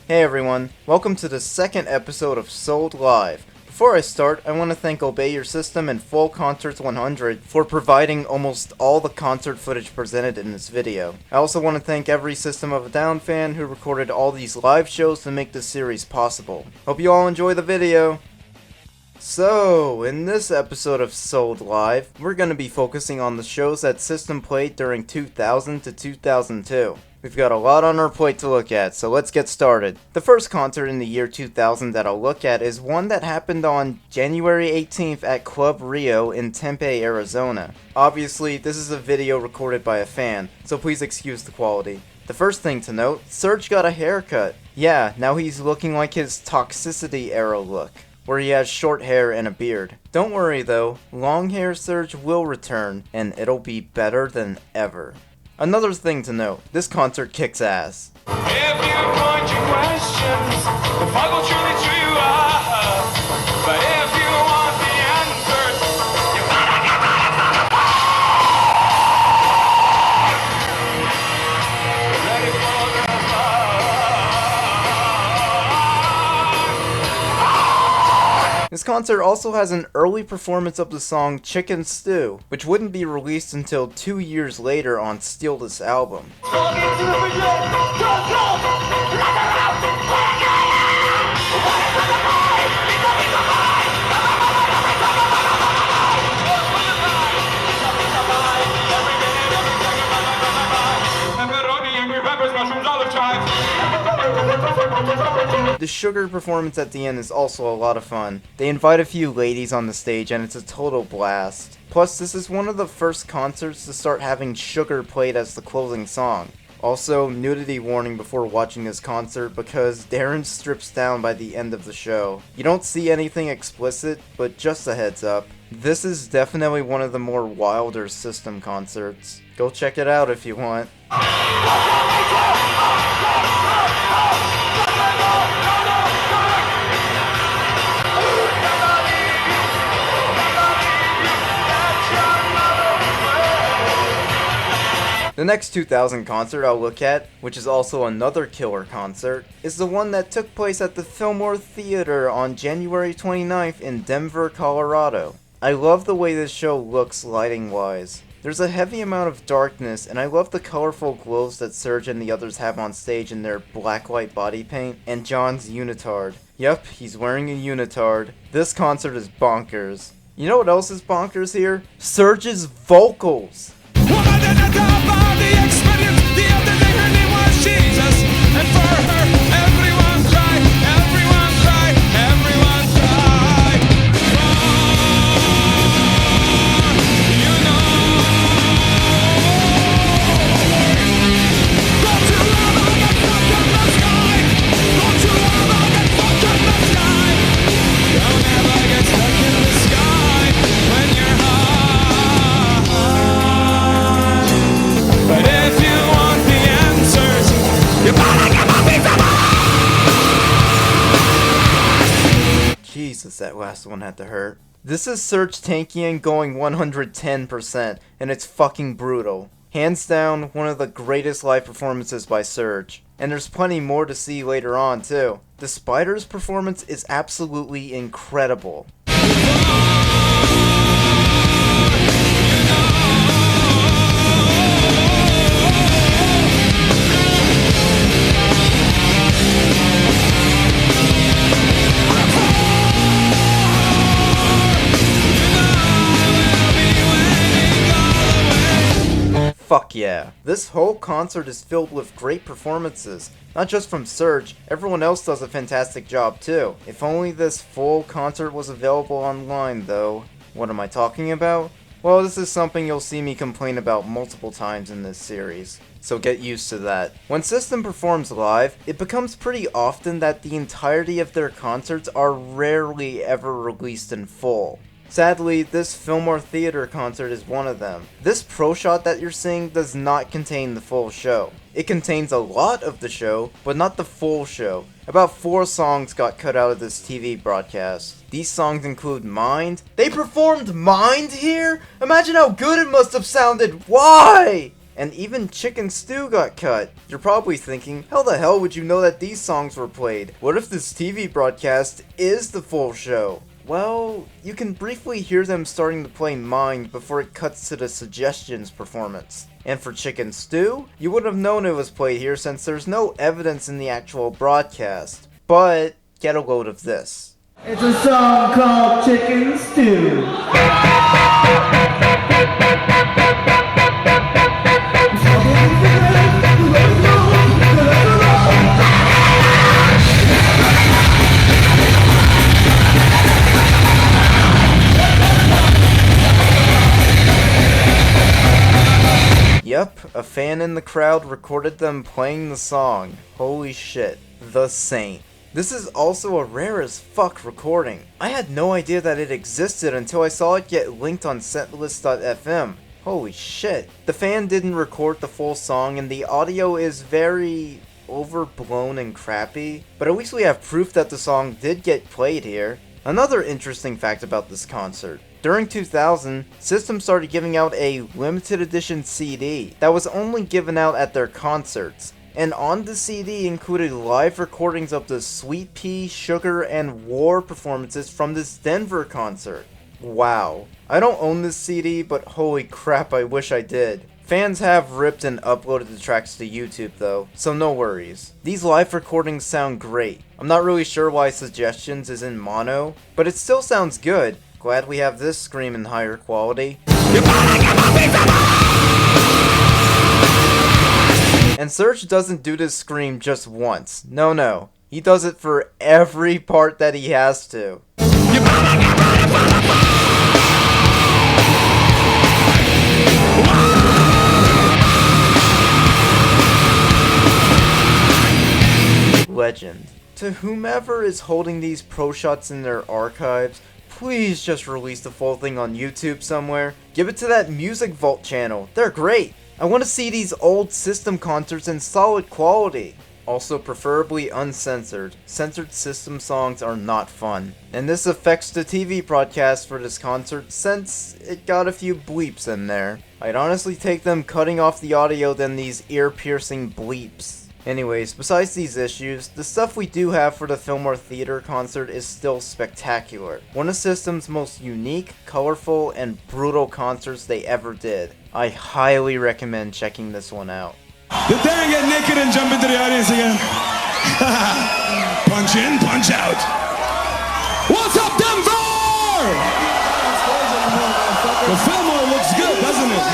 Hey everyone, welcome to the second episode of SOAD Live. Before I start, I want to thank Obey Your System and Full Concerts 100 for providing almost all the concert footage presented in this video. I also want to thank every System of a Down fan who recorded all these live shows to make this series possible. Hope you all enjoy the video! So, in this episode of SOAD Live, we're going to be focusing on the shows that System played during 2000 to 2002. We've got a lot on our plate to look at, so let's get started. The first concert in the year 2000 that I'll look at is one that happened on January 18th at Club Rio in Tempe, Arizona. Obviously, this is a video recorded by a fan, so please excuse the quality. The first thing to note, Serge got a haircut. Yeah, now he's looking like his Toxicity era look, where he has short hair and a beard. Don't worry though, long hair Serge will return, and it'll be better than ever. Another thing to note, this concert kicks ass. If you want your questions, if I go truly to you are, but if you want the answers, you gotta get ready for the fight. Ready for the fight. This concert also has an early performance of the song Chic N Stu, which wouldn't be released until 2 years later on Steal This Album. The sugar performance at the end is also a lot of fun. They invite a few ladies on the stage and it's a total blast. Plus, this is one of the first concerts to start having sugar played as the closing song. Also, nudity warning before watching this concert because Darren strips down by the end of the show. You don't see anything explicit, but just a heads up. This is definitely one of the more wilder System concerts. Go check it out if you want. The next 2000 concert I'll look at, which is also another killer concert, is the one that took place at the Fillmore Theater on January 29th in Denver, Colorado. I love the way this show looks lighting-wise. There's a heavy amount of darkness, and I love the colorful glows that Serge and the others have on stage in their black-white body paint, and John's unitard. Yep, he's wearing a unitard. This concert is bonkers. You know what else is bonkers here? Serge's vocals! The experience, the other day her name was Jesus, and for her everyone cried, everyone cried, everyone cried. You know. Don't you ever get fucked in the sky? Don't you ever get fucked in the sky? Don't ever get stuck in the sky when you're high. But if you want the answers, you gotta give up pizza box! Jesus, that last one had to hurt. This is Serge Tankian going 110%, and it's fucking brutal. Hands down, one of the greatest live performances by Serge. And there's plenty more to see later on, too. The Spiders performance is absolutely incredible. Fuck yeah. This whole concert is filled with great performances. Not just from Serge, everyone else does a fantastic job too. If only this full concert was available online though. What am I talking about? Well, this is something you'll see me complain about multiple times in this series, so get used to that. When System performs live, it becomes pretty often that the entirety of their concerts are rarely ever released in full. Sadly, this Fillmore Theater concert is one of them. This Pro-Shot that you're seeing does not contain the full show. It contains a lot of the show, but not the full show. About 4 songs got cut out of this TV broadcast. These songs include Mind. They performed Mind here? Imagine how good it must have sounded! Why? and even Chic N Stu got cut. You're probably thinking, how the hell would you know that these songs were played? What if this TV broadcast is the full show? Well, you can briefly hear them starting to play Mind before it cuts to the Suggestions performance. And for Chic N Stu, you would have known it was played here since there's no evidence in the actual broadcast. But get a load of this. It's a song called Chic N Stu. Yep, a fan in the crowd recorded them playing the song. Holy shit. The Saint. This is also a rare as fuck recording. I had no idea that it existed until I saw it get linked on setlist.fm. Holy shit. The fan didn't record the full song and the audio is very overblown and crappy, but at least we have proof that the song did get played here. Another interesting fact about this concert. During 2000, System started giving out a limited edition CD that was only given out at their concerts. And on the CD included live recordings of the Sweet Pea, Sugar, and War performances from this Denver concert. Wow. I don't own this CD, but holy crap, I wish I did. Fans have ripped and uploaded the tracks to YouTube though, so no worries. These live recordings sound great. I'm not really sure why Suggestions is in mono, but it still sounds good. Glad we have this scream in higher quality. And Serge doesn't do this scream just once. No. He does it for every part that he has to. Legend. To whomever is holding these pro shots in their archives, please just release the full thing on YouTube somewhere. Give it to that Music Vault channel. They're great. I want to see these old System concerts in solid quality. Also preferably uncensored. Censored System songs are not fun. And this affects the TV broadcast for this concert since it got a few bleeps in there. I'd honestly take them cutting off the audio than these ear-piercing bleeps. Anyways, besides these issues, the stuff we do have for the Fillmore Theater concert is still spectacular. One of System's most unique, colorful, and brutal concerts they ever did. I highly recommend checking this one out. Did Dan get naked and jump into the audience again? Punch in, punch out. What's up, Denver? The Fillmore looks good, doesn't it?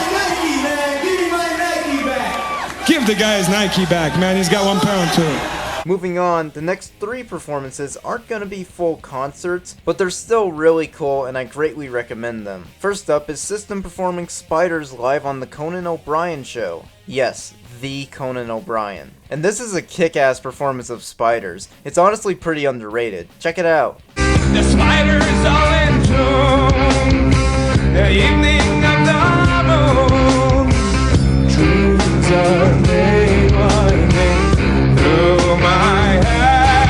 Give the guy his Nike back, man. He's got 1 pound too. Moving on, the next 3 performances aren't gonna be full concerts, but they're still really cool and I greatly recommend them. First up is System performing Spiders live on the Conan O'Brien show. Yes, the Conan O'Brien. And this is a kick-ass performance of Spiders. It's honestly pretty underrated. Check it out. The spiders all in tune. The evening of the moon. Truths are made running through my head.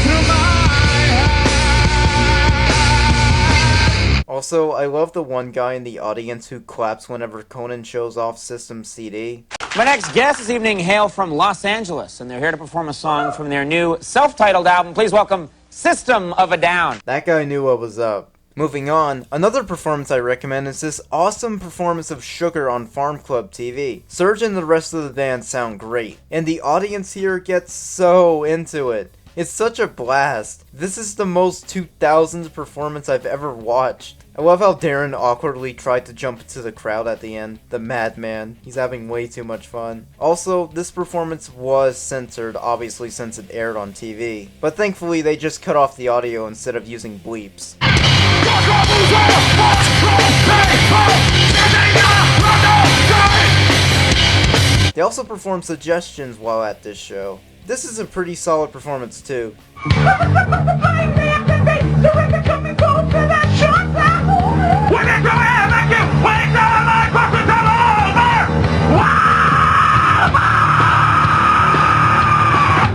Through my head. Also, I love the one guy in the audience who claps whenever Conan shows off System CD. My next guest this evening hail from Los Angeles, and they're here to perform a song from their new self-titled album. Please welcome System of a Down. That guy knew what was up. Moving on, another performance I recommend is this awesome performance of Sugar on Farm Club TV. Serge and the rest of the band sound great, and the audience here gets so into it. It's such a blast. This is the most 2000s performance I've ever watched. I love how Darren awkwardly tried to jump into the crowd at the end. The madman. He's having way too much fun. Also, this performance was censored, obviously since it aired on TV. But thankfully they just cut off the audio instead of using bleeps. They also performed Suggestions while at this show. This is a pretty solid performance too.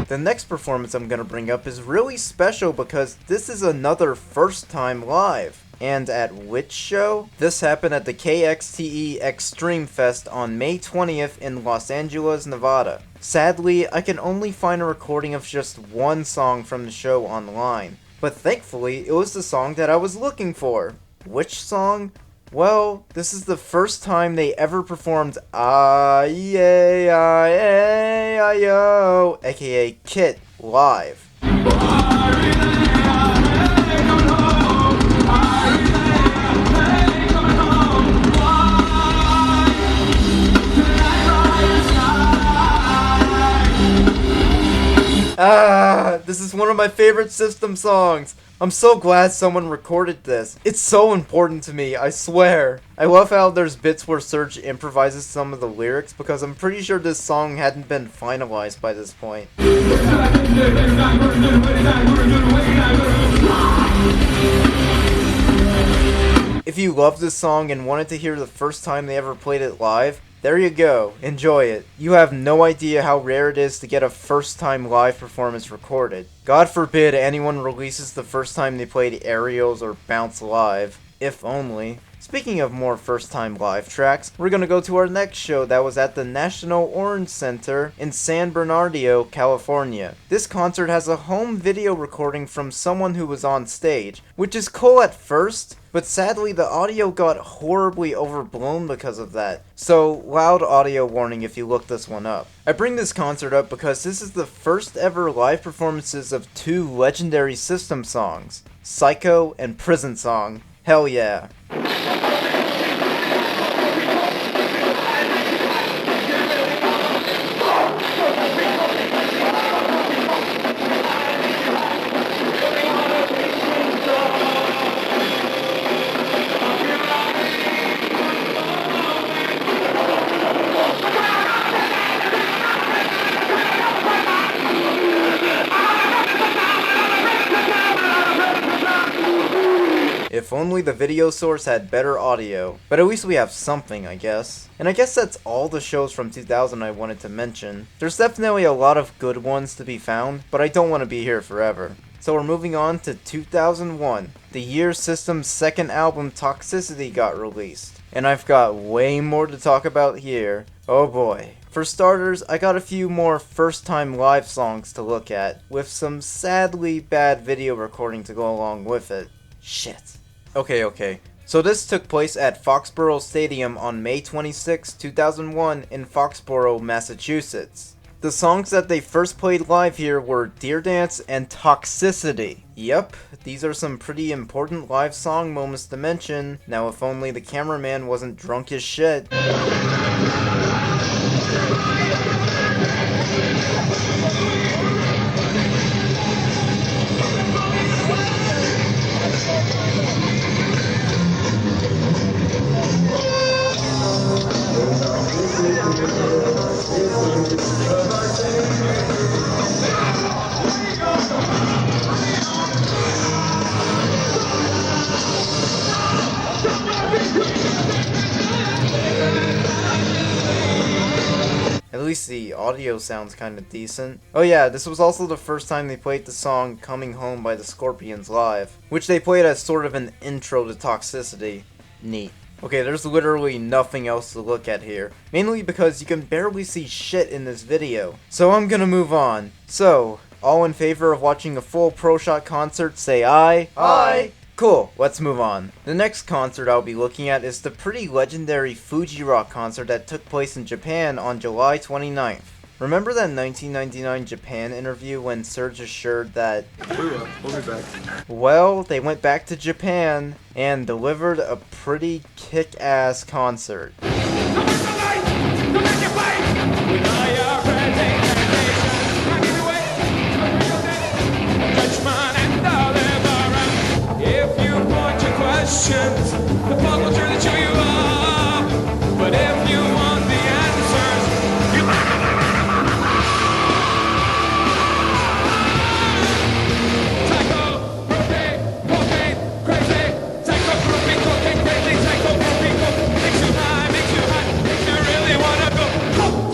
The next performance I'm gonna bring up is really special because this is another first time live. And at which show? This happened at the KXTE Extreme Fest on May 20th in Los Angeles, Nevada. Sadly, I can only find a recording of just one song from the show online, but thankfully it was the song that I was looking for. Which song? Well, this is the first time they ever performed I-E-A-I-A-I-O, aka KIT, live. This is one of my favorite System songs. I'm so glad someone recorded this. It's so important to me, I swear. I love how there's bits where Serge improvises some of the lyrics because I'm pretty sure this song hadn't been finalized by this point. If you love this song and wanted to hear the first time they ever played it live, there you go, enjoy it. You have no idea how rare it is to get a first time live performance recorded. God forbid anyone releases the first time they played Aerials or Bounce live. If only. Speaking of more first time live tracks, we're gonna go to our next show that was at the National Orange Center in San Bernardino, California. This concert has a home video recording from someone who was on stage, which is cool at first, but sadly the audio got horribly overblown because of that. So, loud audio warning if you look this one up. I bring this concert up because this is the first ever live performances of two legendary System songs, Psycho and Prison Song. Hell yeah. If only the video source had better audio, but at least we have something, I guess. And I guess that's all the shows from 2000 I wanted to mention. There's definitely a lot of good ones to be found, but I don't want to be here forever. So we're moving on to 2001, the year System's second album Toxicity got released. And I've got way more to talk about here. Oh boy. For starters, I got a few more first time live songs to look at, with some sadly bad video recording to go along with it. Shit. Okay. So this took place at Foxboro Stadium on May 26, 2001 in Foxboro, Massachusetts. The songs that they first played live here were Deer Dance and Toxicity. Yep, these are some pretty important live song moments to mention. Now if only the cameraman wasn't drunk as shit. At least the audio sounds kinda decent. Oh yeah, this was also the first time they played the song Coming Home by the Scorpions live, which they played as sort of an intro to Toxicity. Neat. Okay, there's literally nothing else to look at here, mainly because you can barely see shit in this video. So I'm gonna move on. So, all in favor of watching a full Pro-Shot concert, say aye. Aye! Cool, let's move on. The next concert I'll be looking at is the pretty legendary Fuji Rock concert that took place in Japan on July 29th. Remember that 1999 Japan interview when Serge assured that, We'll be back. well, they went back to Japan and delivered a pretty kick-ass concert. The fog will surely chew you up. But if you want the answers, you psycho, propane, cocaine, crazy. Psycho, propane, cocaine, crazy. Psycho, propane, cocaine, makes you high, makes you really wanna go.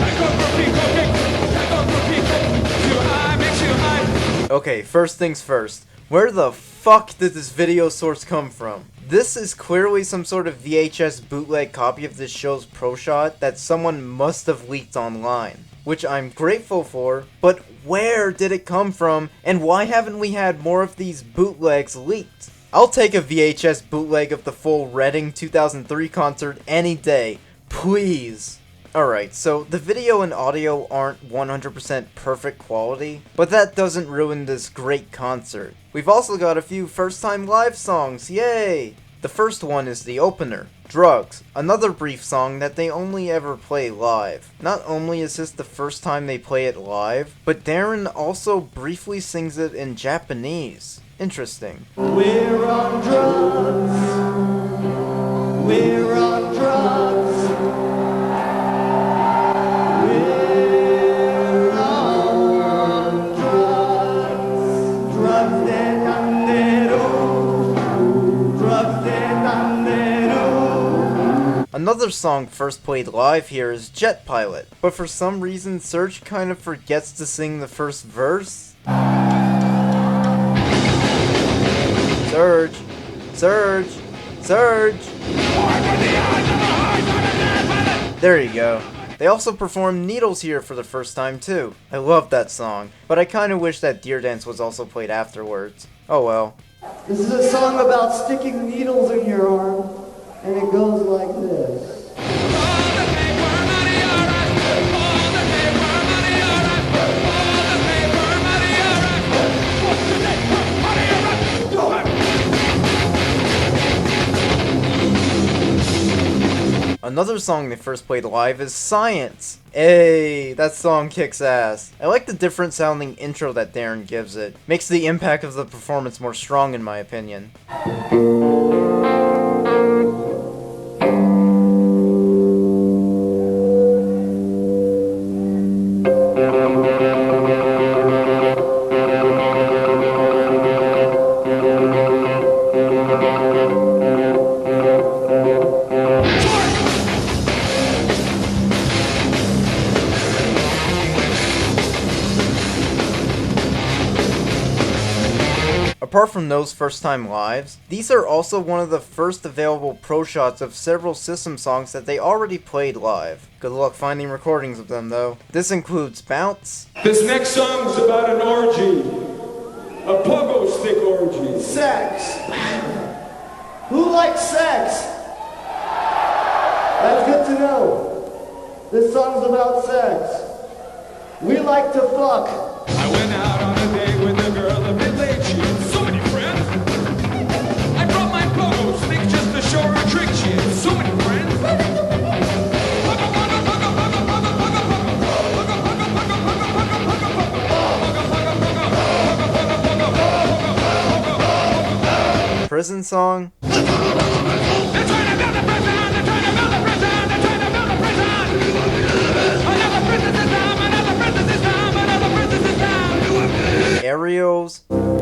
Psycho, propane, cocaine, psycho, propane, cocaine, makes you high, makes you high. Okay, first things first. Where the fuck did this video source come from? This is clearly some sort of VHS bootleg copy of this show's Pro-Shot that someone must have leaked online, which I'm grateful for, but where did it come from, and why haven't we had more of these bootlegs leaked? I'll take a VHS bootleg of the full Reading 2003 concert any day, please. Alright, so the video and audio aren't 100% perfect quality, but that doesn't ruin this great concert. We've also got a few first-time live songs, yay! The first one is the opener, Drugs, another brief song that they only ever play live. Not only is this the first time they play it live, but Darren also briefly sings it in Japanese. Interesting. We're on drugs. We're on drugs. We're on drugs. Drugs de Tanderu. Drugs de Tanderu. Another song first played live here is Jet Pilot, but for some reason Serge kind of forgets to sing the first verse. Surge! Surge! Surge! There you go. They also performed Needles here for the first time too. I love that song, but I kinda wish that Deer Dance was also played afterwards. Oh well. This is a song about sticking needles in your arm, and it goes like this. Another song they first played live is Science. Hey, that song kicks ass. I like the different sounding intro that Darren gives it. Makes the impact of the performance more strong in my opinion. Apart from those first-time lives, these are also one of the first available pro-shots of several System songs that they already played live. Good luck finding recordings of them though. This includes Bounce. This next song is about an orgy. A pogo stick orgy. Sex. Who likes sex? That's good to know. This song's about sex. We like to fuck. I went out on a date with a girl a bit late. She had so many friends. I brought my pogo stick just to show her a trick. She had so many friends. Prison song. They're trying to build a prison. They're trying to build a prison. They're trying to build a prison. Another prison system. Another prison system. Another prison system. Aerials. Life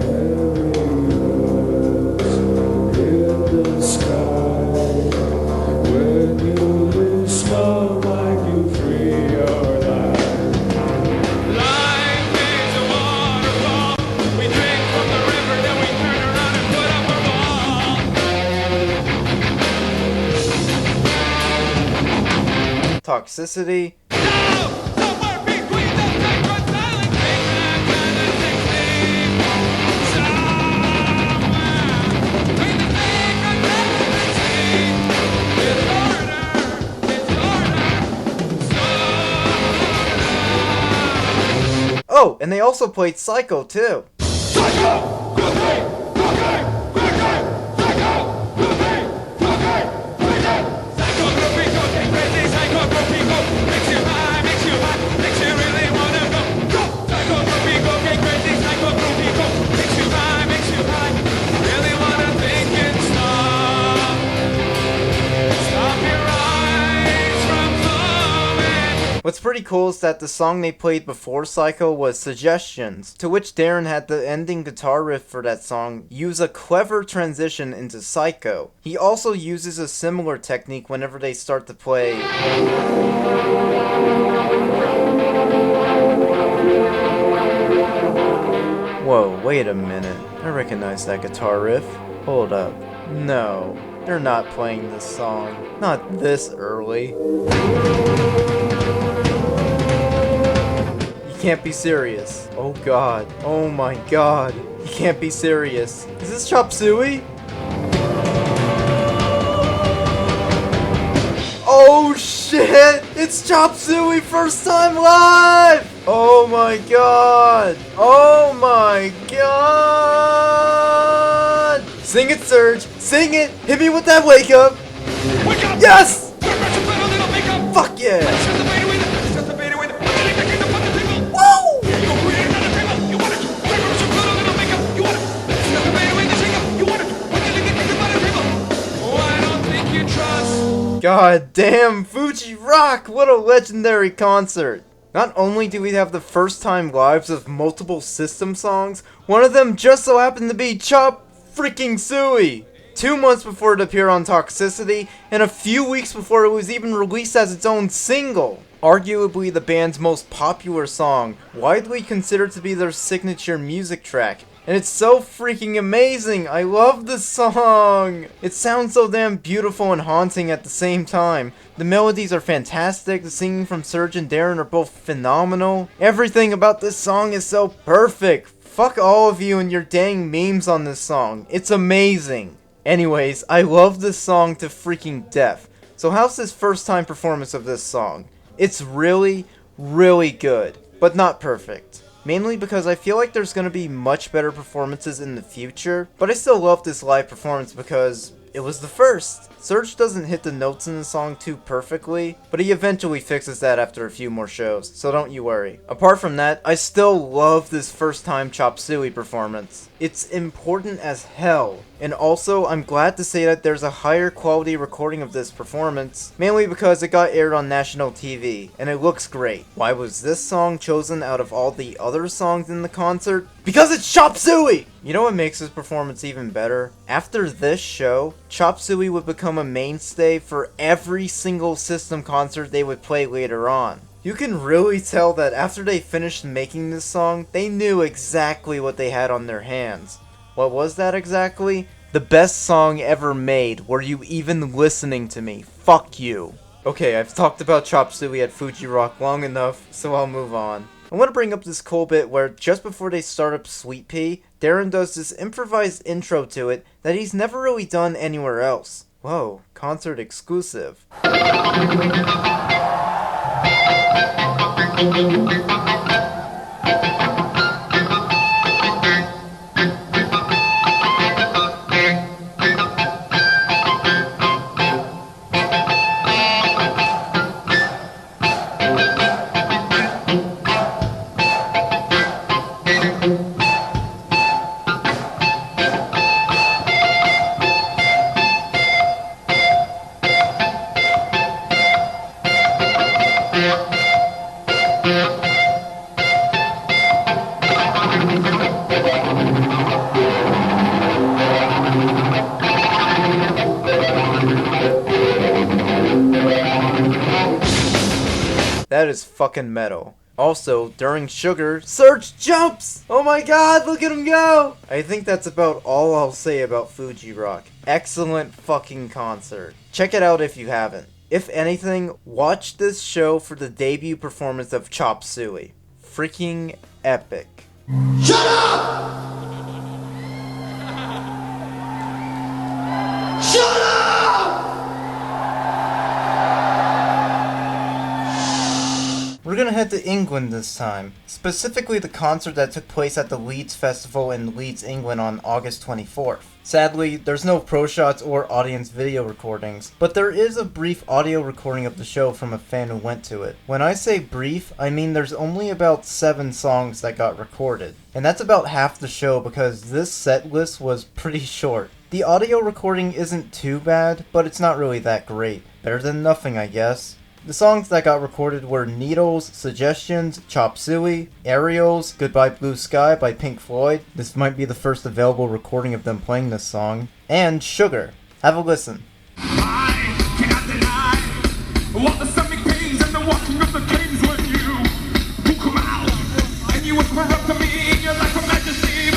is a waterfall. We drink from the river, then we turn around and put up a wall. Toxicity. Somewhere between the sacred silence and the 16. Somewhere between the sacred it's order. Oh, and they also played Psycho too. Psycho! Cookie! Cookie! Cookie! Psycho! Cookie! Cookie! Cookie! Psycho groupie, go get crazy. Psycho groupie, go makes you high, makes you really wanna go. Go! Psycho groupie, go get crazy. Psycho groupie, go makes you high, really wanna think and stop. Stop your eyes from flowing. What's pretty cool is that the song they played before Psycho was Suggestions, to which Darren had the ending guitar riff for that song use a clever transition into Psycho. He also uses a similar technique whenever they start to play Whoa, wait a minute. I recognize that guitar riff. Hold up. No, they're not playing this song. Not this early. You can't be serious. Oh god. Oh my god. You can't be serious. Is this Chop Suey? Oh shit! It's Chop Suey first time live! Oh my god! Oh my god! Sing it, Surge! Sing it! Hit me with that wake up! Wake up! Yes! Makeup! Fuck yeah! It's just a beta with it. It's just a beta with it. Woo! You create another table. You want it. Break up some little makeup. You want it. It's just a beta with the shake-up. You want it. When you get the butter table. Oh, I don't think you trust. God damn, Fuji Rock! What a legendary concert! Not only do we have the first time lives of multiple System songs, one of them just so happened to be Chop freaking Suey! 2 months before it appeared on Toxicity, and a few weeks before it was even released as its own single. Arguably the band's most popular song, widely considered to be their signature music track. And it's so freaking amazing! I love this song! It sounds so damn beautiful and haunting at the same time. The melodies are fantastic, the singing from Serge and Darren are both phenomenal. Everything about this song is so perfect! Fuck all of you and your dang memes on this song. It's amazing! Anyways, I love this song to freaking death. So how's this first time performance of this song? It's really, really good, but not perfect. Mainly because I feel like there's gonna be much better performances in the future, but I still love this live performance because it was the first. Serge doesn't hit the notes in the song too perfectly, but he eventually fixes that after a few more shows, so don't you worry. Apart from that, I still love this first time Chop Suey performance. It's important as hell. And also, I'm glad to say that there's a higher quality recording of this performance, mainly because it got aired on national TV, and it looks great. Why was this song chosen out of all the other songs in the concert? Because it's Chop Suey! You know what makes this performance even better? After this show, Chop Suey would become a mainstay for every single System concert they would play later on. You can really tell that after they finished making this song, they knew exactly what they had on their hands. What was that exactly? The best song ever made. Were you even listening to me? Fuck you. Okay, I've talked about Chop Suey at Fuji Rock long enough, so I'll move on. I want to bring up this cool bit where just before they start up Sweet Pea, Darren does this improvised intro to it that he's never really done anywhere else. Whoa, concert exclusive. That is fucking metal. Also, during Sugar, Serge jumps! Oh my god, look at him go! I think that's about all I'll say about Fuji Rock. Excellent fucking concert. Check it out if you haven't. If anything, watch this show for the debut performance of Chop Suey. Freaking epic. Shut up! Shut up! We're gonna head to England this time, specifically the concert that took place at the Leeds Festival in Leeds, England on August 24th. Sadly, there's no pro-shots or audience video recordings, but there is a brief audio recording of the show from a fan who went to it. When I say brief, I mean there's only about 7 songs that got recorded, and that's about half the show because this set list was pretty short. The audio recording isn't too bad, but it's not really that great. Better than nothing, I guess. The songs that got recorded were Needles, Suggestions, Chop Suey, Aerials, Goodbye Blue Sky by Pink Floyd. This might be the first available recording of them playing this song. And Sugar. Have a listen. I cannot deny what the stomach pains and the walking of the plains when you come out and you whisper up to me in your life of majesty.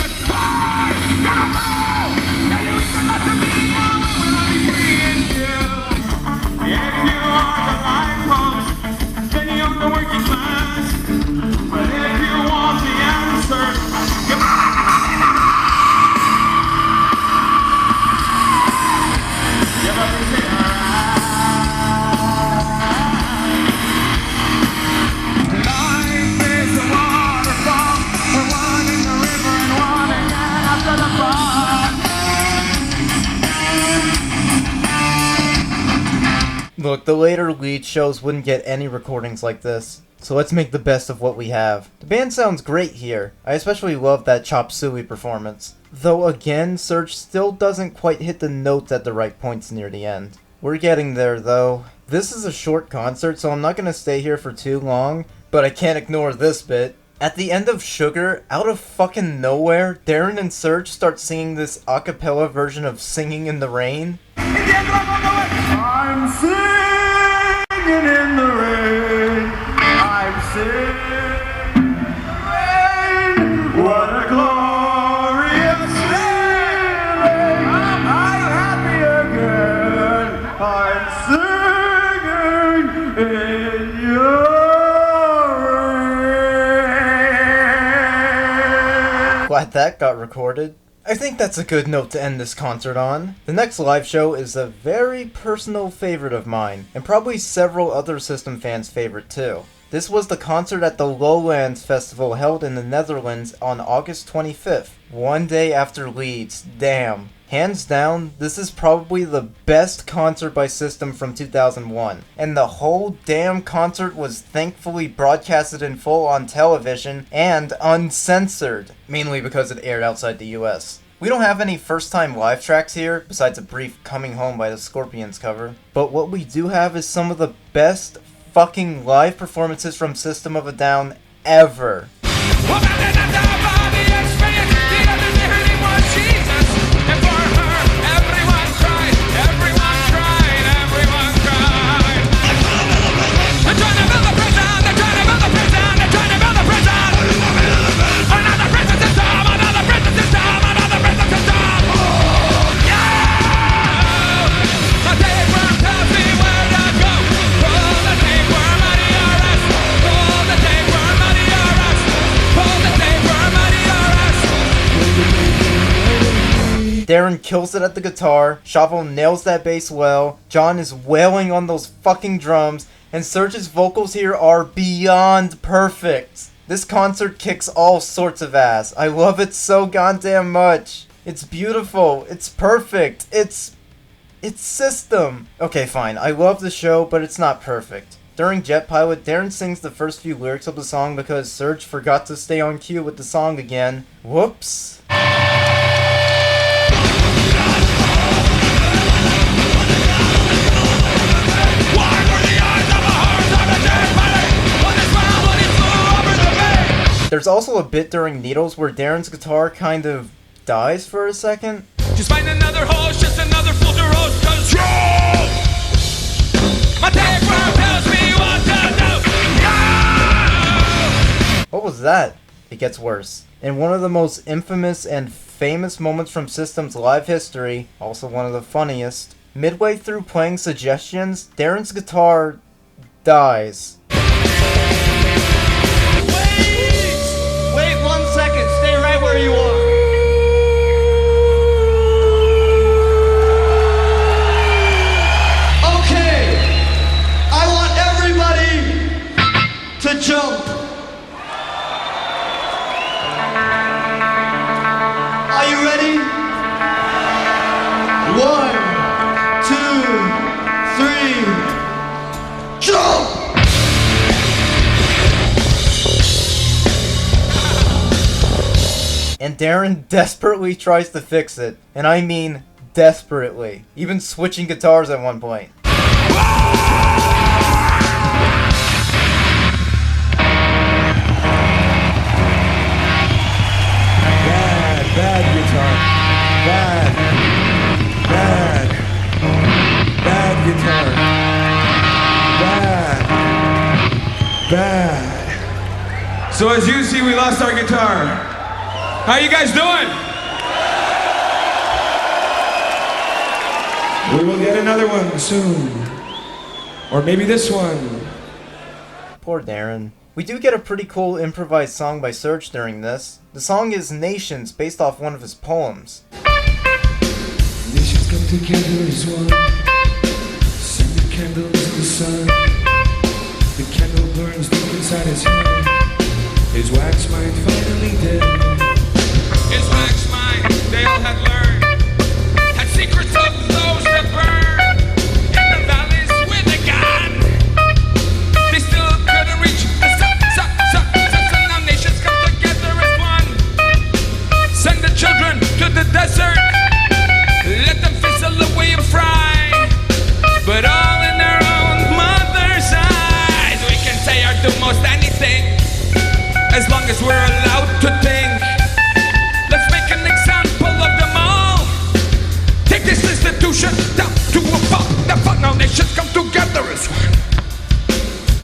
Look, the later Leeds shows wouldn't get any recordings like this, so let's make the best of what we have. The band sounds great here. I especially love that Chop Suey performance. Though again, Serge still doesn't quite hit the notes at the right points near the end. We're getting there though. This is a short concert, so I'm not gonna stay here for too long, but I can't ignore this bit. At the end of Sugar, out of fucking nowhere, Darren and Serge start singing this a cappella version of Singing in the Rain. I'm singing in the rain. I'm singing in the rain. What a glorious feeling. I'm happy again. I'm singing in your rain. Glad that got recorded. I think that's a good note to end this concert on. The next live show is a very personal favorite of mine, and probably several other System fans' favorite too. This was the concert at the Lowlands Festival held in the Netherlands on August 25th, one day after Leeds. Damn. Hands down, this is probably the best concert by System from 2001, and the whole damn concert was thankfully broadcasted in full on television and uncensored, mainly because it aired outside the US. We don't have any first-time live tracks here, besides a brief Coming Home by the Scorpions cover, but what we do have is some of the best fucking live performances from System of a Down ever. Darren kills it at the guitar, Chavo nails that bass well, John is wailing on those fucking drums, and Serge's vocals here are beyond perfect. This concert kicks all sorts of ass. I love it so goddamn much. It's beautiful. It's perfect. It's System. Okay, fine. I love the show, but it's not perfect. During Jet Pilot, Darren sings the first few lyrics of the song because Serge forgot to stay on cue with the song again. Whoops. There's also a bit during Needles where Darren's guitar kind of dies for a second. Just find another host, just another fool to roast. Control! My tapeworm tells me what to do. Yeah! What was that? It gets worse. In one of the most infamous and famous moments from System's live history, also one of the funniest, midway through playing Suggestions, Darren's guitar dies. Wait 1 second. Stay right where you are. Okay. I want everybody to jump. Are you ready? 1, 2, 3. Jump! And Darren desperately tries to fix it. And I mean desperately. Even switching guitars at one point. Bad guitar. Bad guitar. Bad. So as you see, we lost our guitar. How you guys doing? We will get another one soon. Or maybe this one. Poor Darren. We do get a pretty cool improvised song by Serge during this. The song is Nations, based off one of his poems. Nations come together as one. Send the candles in the sun. The candle burns deep inside his head. His wax mind finally dead. His wax mind, they all had learned. Had secrets of those that burn. In the valleys with the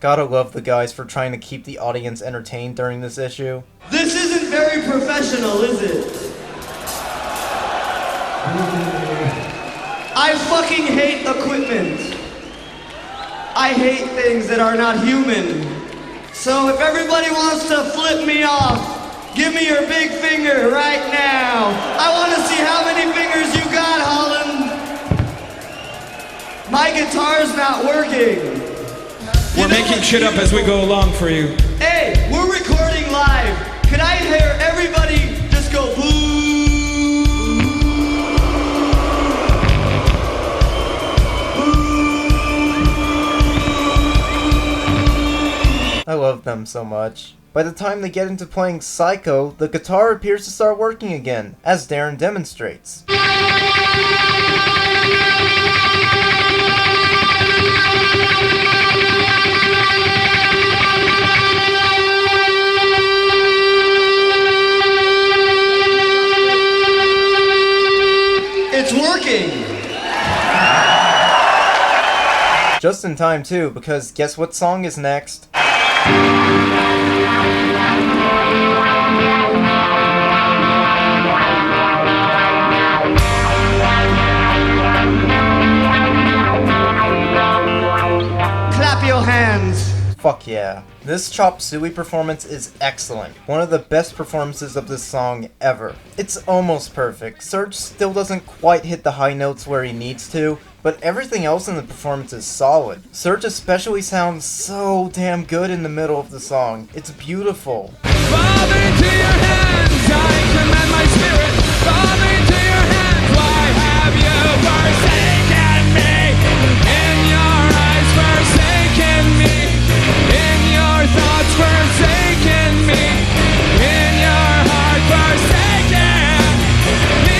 Gotta love the guys for trying to keep the audience entertained during this issue. This isn't very professional, is it? I fucking hate equipment. I hate things that are not human. So if everybody wants to flip me off, give me your big finger right now. I want to see how many fingers you got, Holland. My guitar's not working. We're making shit up as we go along for you. Hey, we're recording live. Could I hear everybody just go boo? I love them so much. By the time they get into playing Psycho, the guitar appears to start working again, as Darren demonstrates. It's working! Just in time too, because guess what song is next? Clap your hands! Fuck yeah. This Chop Suey performance is excellent. One of the best performances of this song ever. It's almost perfect. Serge still doesn't quite hit the high notes where he needs to, but everything else in the performance is solid. Serge especially sounds so damn good in the middle of the song. It's beautiful. Fall into your hands, I command my spirit. Fall into your hands, why have you forsaken me? In your eyes, forsaken me. In your thoughts, forsaken me. In your heart, forsaken me.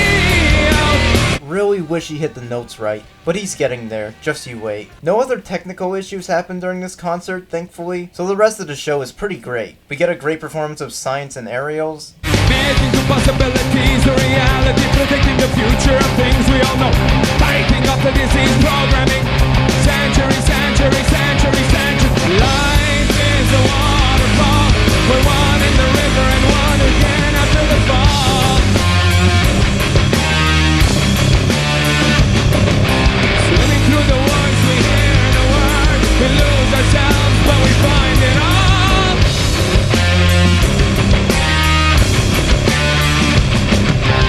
Really wish he hit the notes right, but he's getting there, just you wait. No other technical issues happened during this concert, thankfully, so the rest of the show is pretty great. We get a great performance of Science and Aerials. Making to possibilities a reality, predicting the future of things we all know. Fighting off the disease programming. Century, century, century, century. Life is a waterfall. We're one in the river and one again after the fall. Swimming through the words, we hear the word. We lose ourselves, but we find it all.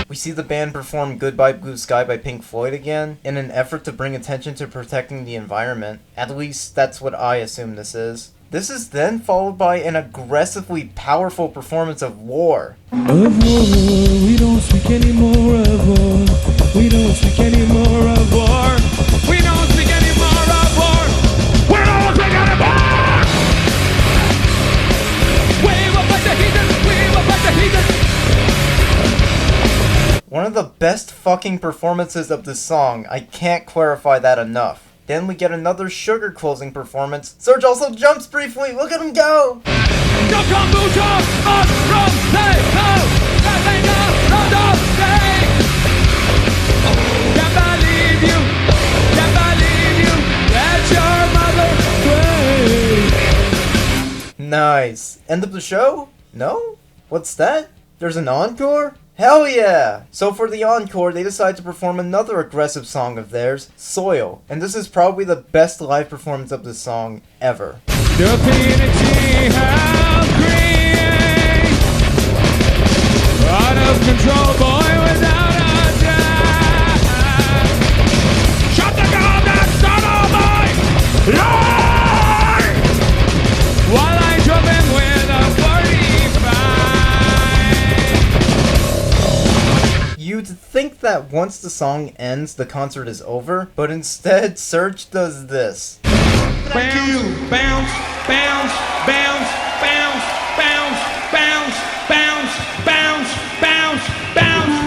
We see the band perform Goodbye Blue Sky by Pink Floyd again, in an effort to bring attention to protecting the environment. At least, that's what I assume this is. This is then followed by an aggressively powerful performance of War. Of war, we don't speak anymore of war. We don't speak anymore of war. We don't speak anymore of war. We don't speak anymore. We will fight the heathens. We will fight the heathens. One of the best fucking performances of this song. I can't clarify that enough. Then we get another Sugar closing performance. Serge also jumps briefly. Look at him go! Nice. End of the show? No? What's that? There's an encore? Hell yeah! So for the encore, they decide to perform another aggressive song of theirs, Soil. And this is probably the best live performance of this song ever. Out of control, boy, without a doubt. Shut the gun, that son of a lie! While I drove him with a 45. You'd think that once the song ends, the concert is over, but instead, Serge does this. Bounce, bounce, bounce, bounce, bounce, bounce, bounce, bounce, bounce, bounce, bounce,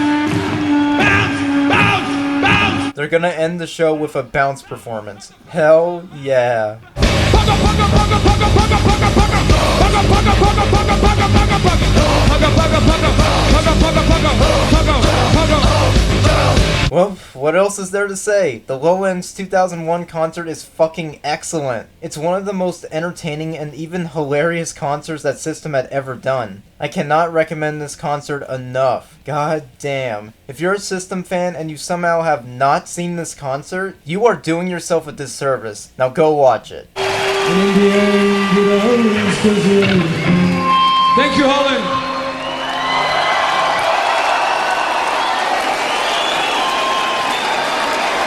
bounce, bounce, bounce. They're gonna end the show with a bounce performance. Hell yeah. Well, what else is there to say? The Lowlands 2001 concert is fucking excellent. It's one of the most entertaining and even hilarious concerts that System had ever done. I cannot recommend this concert enough. God damn. If you're a System fan and you somehow have not seen this concert, you are doing yourself a disservice. Now go watch it. Thank you, Holland.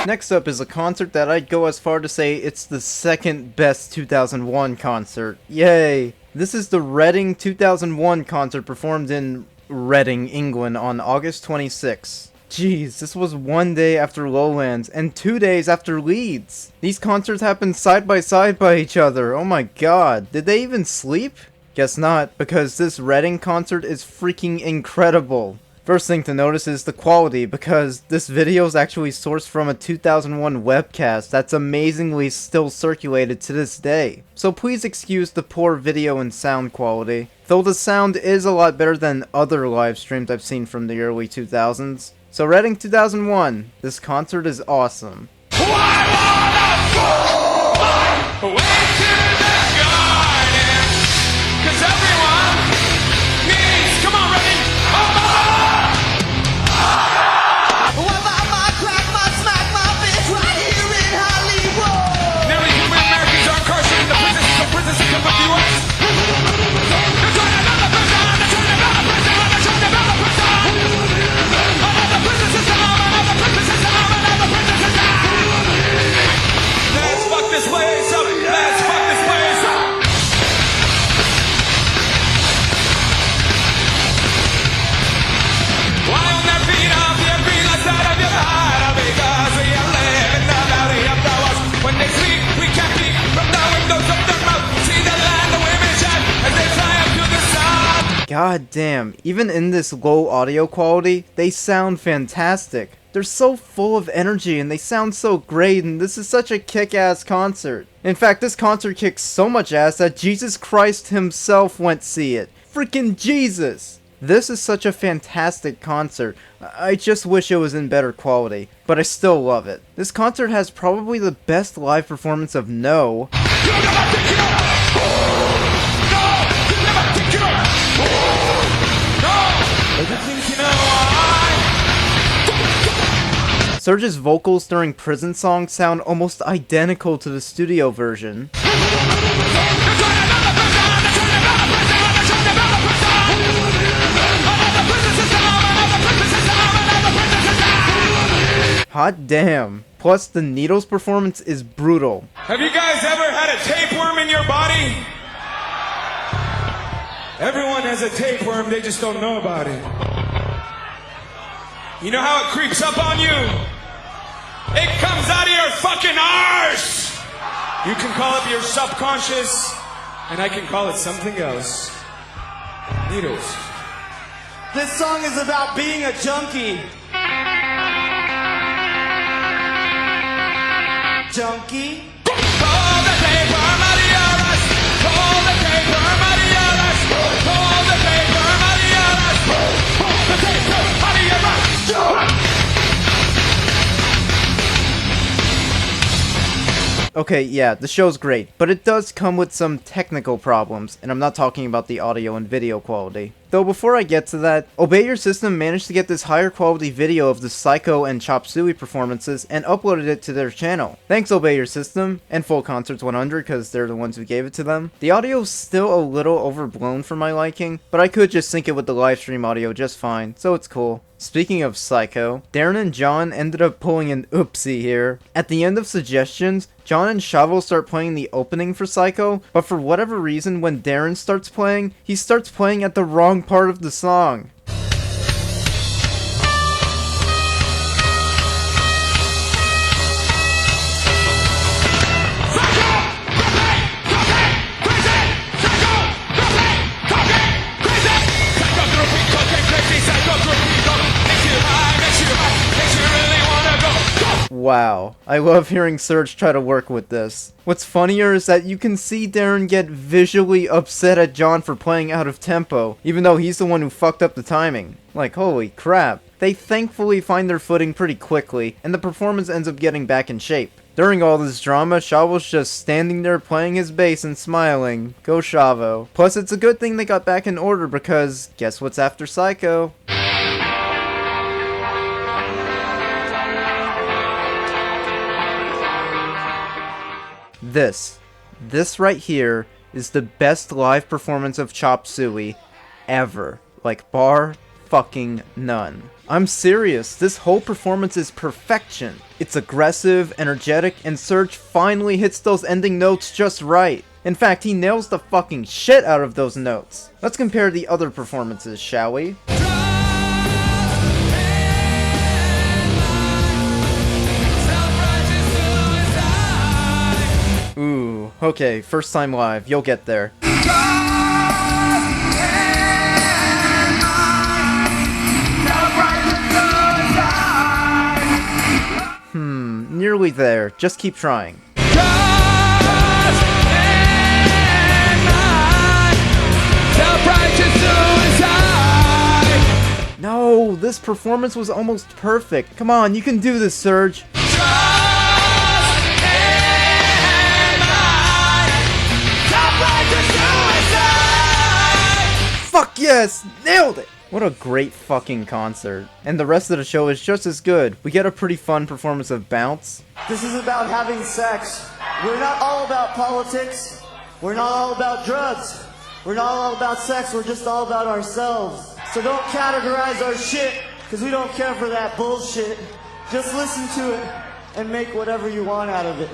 Next up is a concert that I'd go as far to say it's the second best 2001 concert. Yay! This is the Reading 2001 concert performed in Reading, England on August 26. Jeez, this was 1 day after Lowlands and 2 days after Leeds. These concerts happened side by each other. Oh my god, did they even sleep? Guess not, because this Reading concert is freaking incredible. First thing to notice is the quality, because this video is actually sourced from a 2001 webcast that's amazingly still circulated to this day. So please excuse the poor video and sound quality, though the sound is a lot better than other live streams I've seen from the early 2000s. So Reading 2001, this concert is awesome. God damn, even in this low audio quality, they sound fantastic. They're so full of energy and they sound so great, and this is such a kick-ass concert. In fact, this concert kicks so much ass that Jesus Christ himself went see it. Freaking Jesus! This is such a fantastic concert. I just wish it was in better quality, but I still love it. This concert has probably the best live performance of No. Serge's vocals during Prison Song sound almost identical to the studio version. Hot damn. Plus, the Needles performance is brutal. Have you guys ever had a tapeworm in your body? Everyone has a tapeworm, they just don't know about it. You know how it creeps up on you? It comes out of your fucking arse! You can call it your subconscious, and I can call it something else. Needles. This song is about being a junkie. Junkie? Pull the tapeworm out of your arse! Pull the tapeworm out of your arse! Pull the tapeworm out of your arse! Pull the tapeworm out of your arse! Okay, yeah, the show's great, but it does come with some technical problems, and I'm not talking about the audio and video quality. Though before I get to that, Obey Your System managed to get this higher quality video of the Psycho and Chop Suey performances and uploaded it to their channel. Thanks Obey Your System, and Full Concerts 100 because they're the ones who gave it to them. The audio's still a little overblown for my liking, but I could just sync it with the livestream audio just fine, so it's cool. Speaking of Psycho, Darren and John ended up pulling an oopsie here. At the end of Suggestions, John and Shavo start playing the opening for Psycho, but for whatever reason when Darren starts playing, he starts playing at the wrong part of the song. Wow, I love hearing Serge try to work with this. What's funnier is that you can see Darren get visually upset at John for playing out of tempo, even though he's the one who fucked up the timing. Like, holy crap. They thankfully find their footing pretty quickly, and the performance ends up getting back in shape. During all this drama, Shavo's just standing there playing his bass and smiling. Go Shavo. Plus, it's a good thing they got back in order because guess what's after Psycho? This right here is the best live performance of Chop Suey ever. Like, bar fucking none. I'm serious, this whole performance is perfection. It's aggressive, energetic, and Serge finally hits those ending notes just right. In fact, he nails the fucking shit out of those notes. Let's compare the other performances, shall we? Ooh, okay, first time live, you'll get there. Nearly there, just keep trying. No, this performance was almost perfect. Come on, you can do this, Serge. Fuck yes! Nailed it! What a great fucking concert. And the rest of the show is just as good. We get a pretty fun performance of Bounce. This is about having sex. We're not all about politics. We're not all about drugs. We're not all about sex. We're just all about ourselves. So don't categorize our shit, because we don't care for that bullshit. Just listen to it and make whatever you want out of it.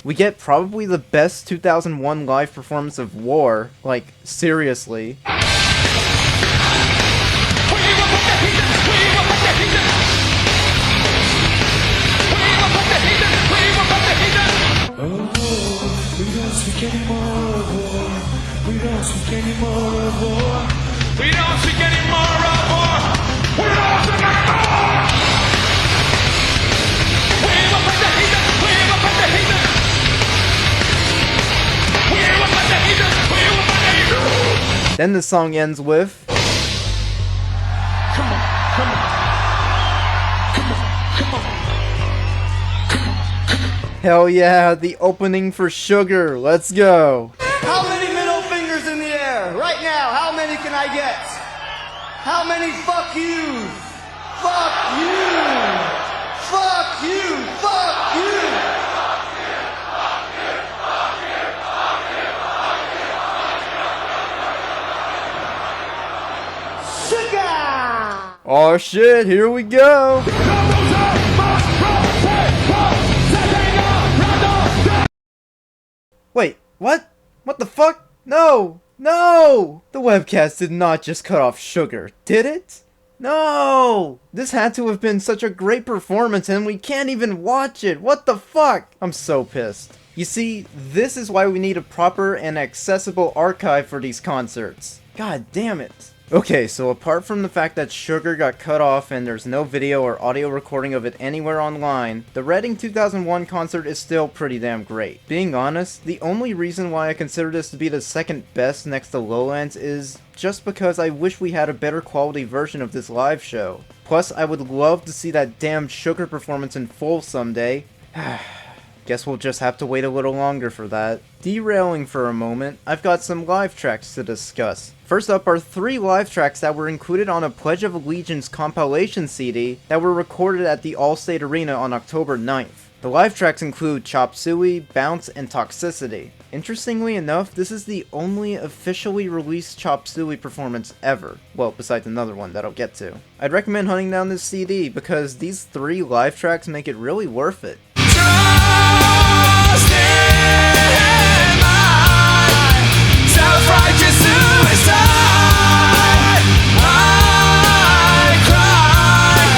We get probably the best 2001 live performance of War, like, seriously. Then the song ends with... Hell yeah, the opening for Sugar, let's go! How many middle fingers in the air? Right now, how many can I get? How many fuck you? Fuck you! Fuck you! Fuck you! Oh shit, here we go! Wait, what? What the fuck? No! No! The webcast did not just cut off Sugar, did it? No! This had to have been such a great performance and we can't even watch it! What the fuck? I'm so pissed. You see, this is why we need a proper and accessible archive for these concerts. God damn it. Okay, so apart from the fact that Sugar got cut off and there's no video or audio recording of it anywhere online, the Reading 2001 concert is still pretty damn great. Being honest, the only reason why I consider this to be the second best next to Lowlands is just because I wish we had a better quality version of this live show. Plus, I would love to see that damn Sugar performance in full someday. Guess we'll just have to wait a little longer for that. Derailing for a moment, I've got some live tracks to discuss. First up are 3 live tracks that were included on a Pledge of Allegiance compilation CD that were recorded at the Allstate Arena on October 9th. The live tracks include Chop Suey, Bounce, and Toxicity. Interestingly enough, this is the only officially released Chop Suey performance ever. Well, besides another one that I'll get to. I'd recommend hunting down this CD because these 3 live tracks make it really worth it. Self-righteous suicide, I cry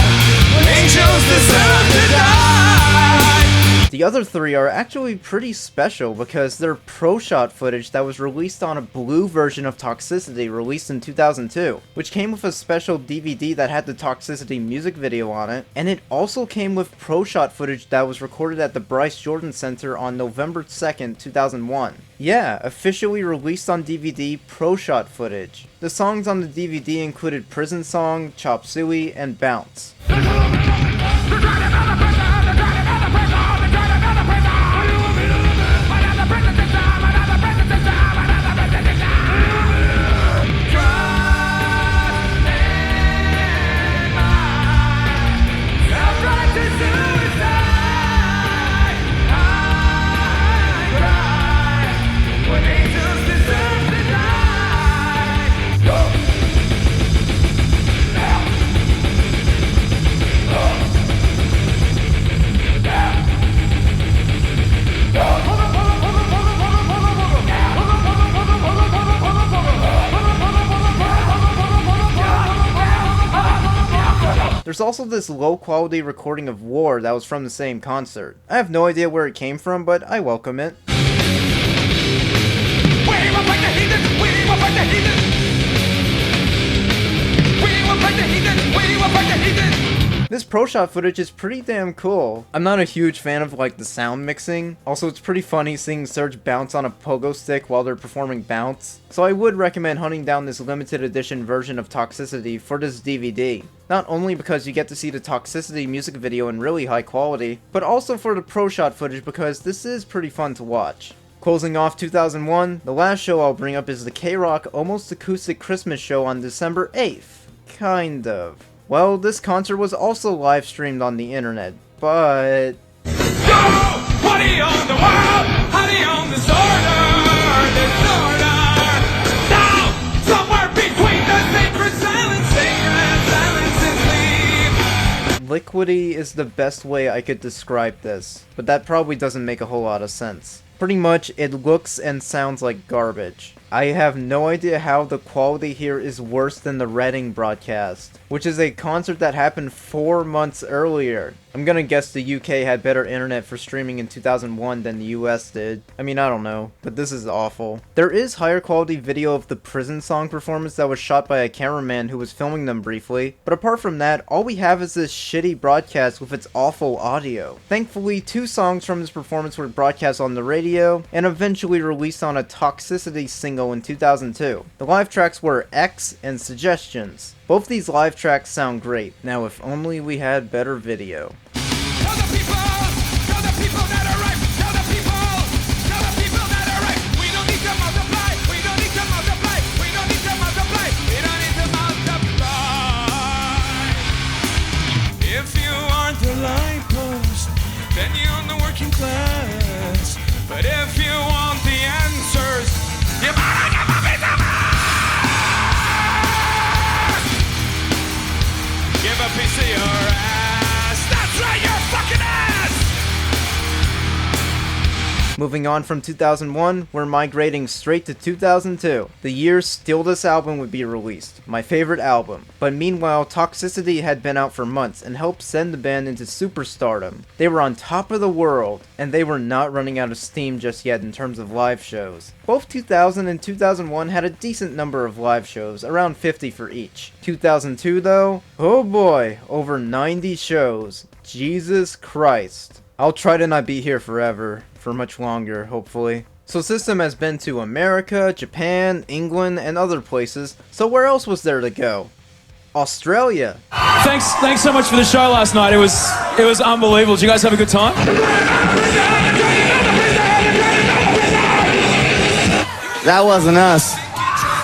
when angels deserve to die. The other 3 are actually pretty special because they're Pro-Shot footage that was released on a blue version of Toxicity released in 2002, which came with a special DVD that had the Toxicity music video on it, and it also came with Pro-Shot footage that was recorded at the Bryce Jordan Center on November 2nd, 2001. Yeah, officially released on DVD Pro-Shot footage. The songs on the DVD included Prison Song, Chop Suey, and Bounce. There's also this low-quality recording of War that was from the same concert. I have no idea where it came from, but I welcome it. This Pro-Shot footage is pretty damn cool. I'm not a huge fan of like the sound mixing. Also, it's pretty funny seeing Serge bounce on a pogo stick while they're performing Bounce. So I would recommend hunting down this limited edition version of Toxicity for this DVD. Not only because you get to see the Toxicity music video in really high quality, but also for the Pro-Shot footage because this is pretty fun to watch. Closing off 2001, the last show I'll bring up is the KROQ Almost Acoustic Christmas show on December 8th. Kind of. Well, this concert was also live streamed on the internet, but... Go! Honey on the wild, honey on the disorder. Now, somewhere between the sacred silence, and sleep. Liquidy is the best way I could describe this, but that probably doesn't make a whole lot of sense. Pretty much, it looks and sounds like garbage. I have no idea how the quality here is worse than the Reading broadcast, which is a concert that happened 4 months earlier. I'm gonna guess the UK had better internet for streaming in 2001 than the US did. I mean, I don't know, but this is awful. There is higher quality video of the Prison Song performance that was shot by a cameraman who was filming them briefly, but apart from that, all we have is this shitty broadcast with its awful audio. Thankfully, 2 songs from this performance were broadcast on the radio, and eventually released on a Toxicity single in 2002. The live tracks were X and Suggestions. Both these live tracks sound great. Now if only we had better video. Tell the people that are right, tell the people that are right. We don't need to multiply, we don't need to multiply, we don't need to multiply, we don't need to multiply. If you aren't the light post, then you're in the working class. But if you want the answers, you better give a piece of us. Give a piece of your ass. That's right, your fucking ass. Moving on from 2001, we're migrating straight to 2002, the year Still This Album would be released, my favorite album. But meanwhile, Toxicity had been out for months and helped send the band into superstardom. They were on top of the world, and they were not running out of steam just yet in terms of live shows. Both 2000 and 2001 had a decent number of live shows, around 50 for each. 2002 though, oh boy, over 90 shows. Jesus Christ. I'll try to not be here forever. For much longer, hopefully. So System has been to America, Japan, England, and other places, so where else was there to go? Australia. Thanks so much for the show last night. It was unbelievable. Did you guys have a good time? That wasn't us.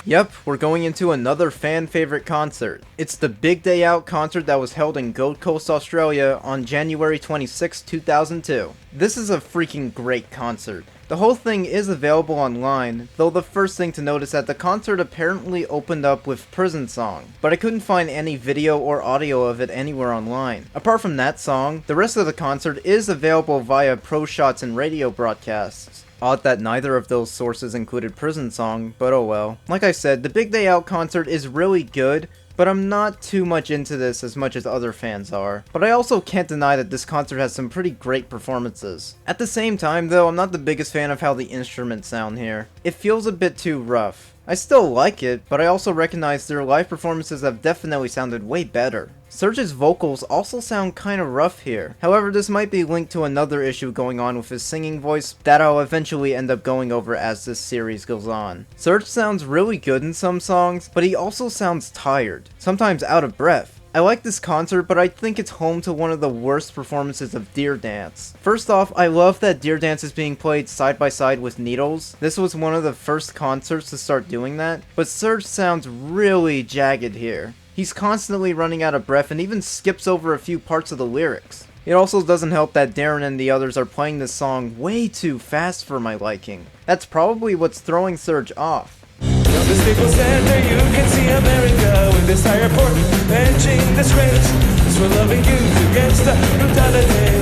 Yep, we're going into another fan favorite concert. It's the Big Day Out concert that was held in Gold Coast, Australia on January 26, 2002. This is a freaking great concert. The whole thing is available online, though the first thing to note is that the concert apparently opened up with Prison Song, but I couldn't find any video or audio of it anywhere online. Apart from that song, the rest of the concert is available via Pro-Shots and radio broadcasts. Odd that neither of those sources included Prison Song, but oh well. Like I said, the Big Day Out concert is really good, but I'm not too much into this as much as other fans are. But I also can't deny that this concert has some pretty great performances. At the same time though, I'm not the biggest fan of how the instruments sound here. It feels a bit too rough. I still like it, but I also recognize their live performances have definitely sounded way better. Serge's vocals also sound kinda rough here. However, this might be linked to another issue going on with his singing voice that I'll eventually end up going over as this series goes on. Serge sounds really good in some songs, but he also sounds tired, sometimes out of breath. I like this concert, but I think it's home to one of the worst performances of Deer Dance. First off, I love that Deer Dance is being played side by side with Needles. This was one of the first concerts to start doing that, but Serge sounds really jagged here. He's constantly running out of breath and even skips over a few parts of the lyrics. It also doesn't help that Darren and the others are playing this song way too fast for my liking. That's probably what's throwing Serge off. The Staples Center, you can see America with this tire port benching the strings. It's for loving youth against the brutality.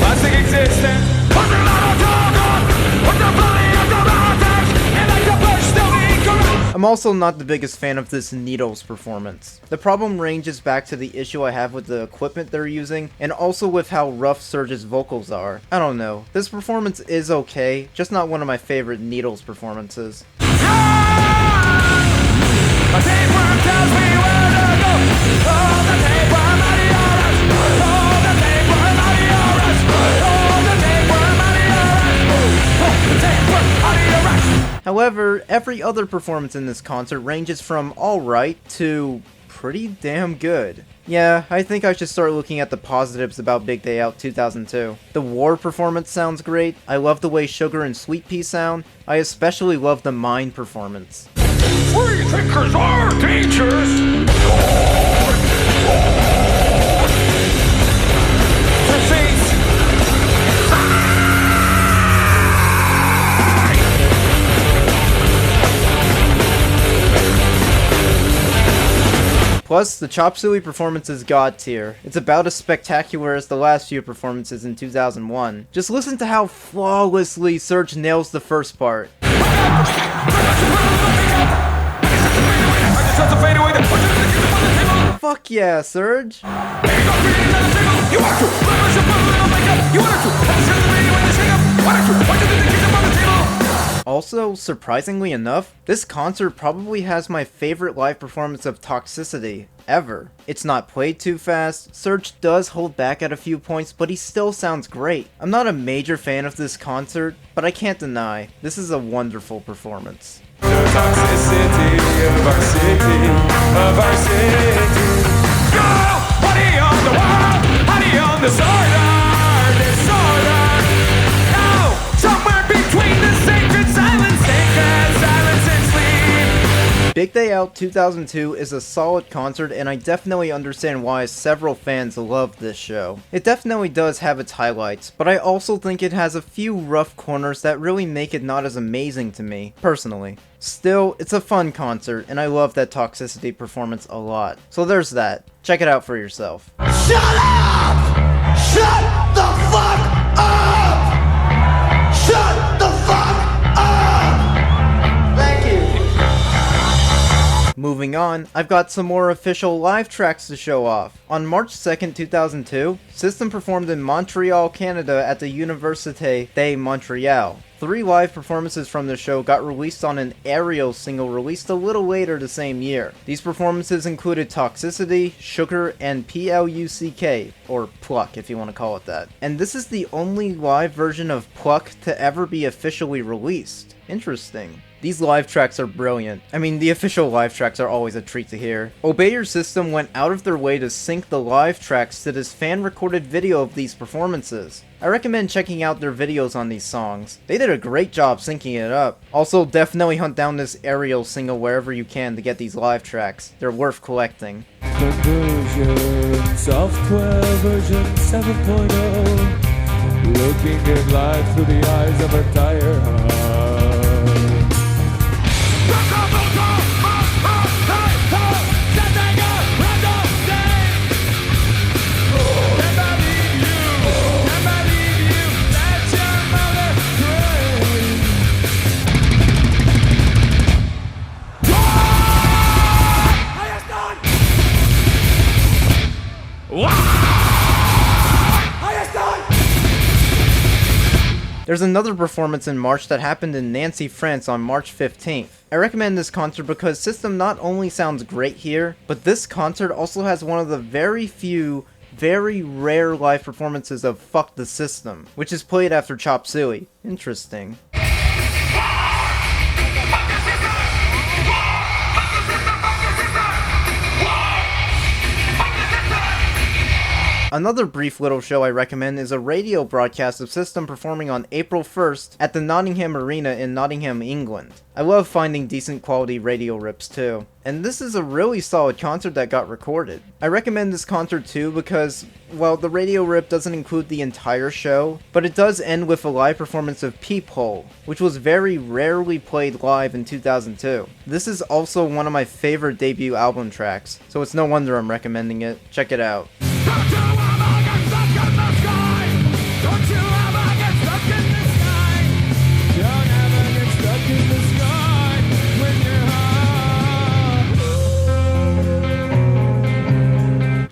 Plastic existence. Put the lot of dog on. Put the body of the mountains. And like the bush, still incorrect. I'm also not the biggest fan of this Needles performance. The problem ranges back to the issue I have with the equipment they're using, and also with how rough Serge's vocals are. I don't know. This performance is okay, just not one of my favorite Needles performances. My tapeworm tells me where to go. Oh, the tapeworm adios. Oh, the tapeworm adios. Oh, the tapeworm adios. Oh, the tapeworm adios. However, every other performance in this concert ranges from alright to pretty damn good. Yeah, I think I should start looking at the positives about Big Day Out 2002. The War performance sounds great, I love the way Sugar and Sweet Pea sound, I especially love the Mine performance. Free thinkers are dangerous. Plus, the Chop Suey performance is god tier. It's about as spectacular as the last few performances in 2001. Just listen to how flawlessly Serge nails the first part. Fuck yeah, Serge! Also, surprisingly enough, this concert probably has my favorite live performance of Toxicity ever. It's not played too fast, Serge does hold back at a few points, but he still sounds great. I'm not a major fan of this concert, but I can't deny, this is a wonderful performance. The toxicity of our city, of our city. Go! Honey on the wall, honey on the disorder. Now, somewhere between the sacred silence and silence and sleep. Big Day Out 2002 is a solid concert, and I definitely understand why several fans love this show. It definitely does have its highlights, but I also think it has a few rough corners that really make it not as amazing to me, personally. Still, it's a fun concert, and I love that Toxicity performance a lot. So there's that. Check it out for yourself. Shut up! Shut the fuck up! Shut the fuck up! Thank you. Moving on, I've got some more official live tracks to show off. On March 2nd, 2002, System performed in Montreal, Canada at the Université de Montréal. 3 live performances from the show got released on an Aerial single released a little later the same year. These performances included Toxicity, Sugar, and Pluck, or Pluck if you want to call it that. And this is the only live version of Pluck to ever be officially released. Interesting. These live tracks are brilliant. I mean, the official live tracks are always a treat to hear. Obey Your System went out of their way to sync the live tracks to this fan-recorded video of these performances. I recommend checking out their videos on these songs. They did a great job syncing it up. Also, definitely hunt down this Aerial single wherever you can to get these live tracks. They're worth collecting. The version, software version 7.0, looking at life through the eyes of a tired heart. There's another performance in March that happened in Nancy, France on March 15th. I recommend this concert because System not only sounds great here, but this concert also has one of the very few, very rare live performances of Fuck the System, which is played after Chop Suey. Interesting. Another brief little show I recommend is a radio broadcast of System performing on April 1st at the Nottingham Arena in Nottingham, England. I love finding decent quality radio rips too. And this is a really solid concert that got recorded. I recommend this concert too because, well, the radio rip doesn't include the entire show, but it does end with a live performance of Peephole, which was very rarely played live in 2002. This is also one of my favorite debut album tracks, so it's no wonder I'm recommending it. Check it out.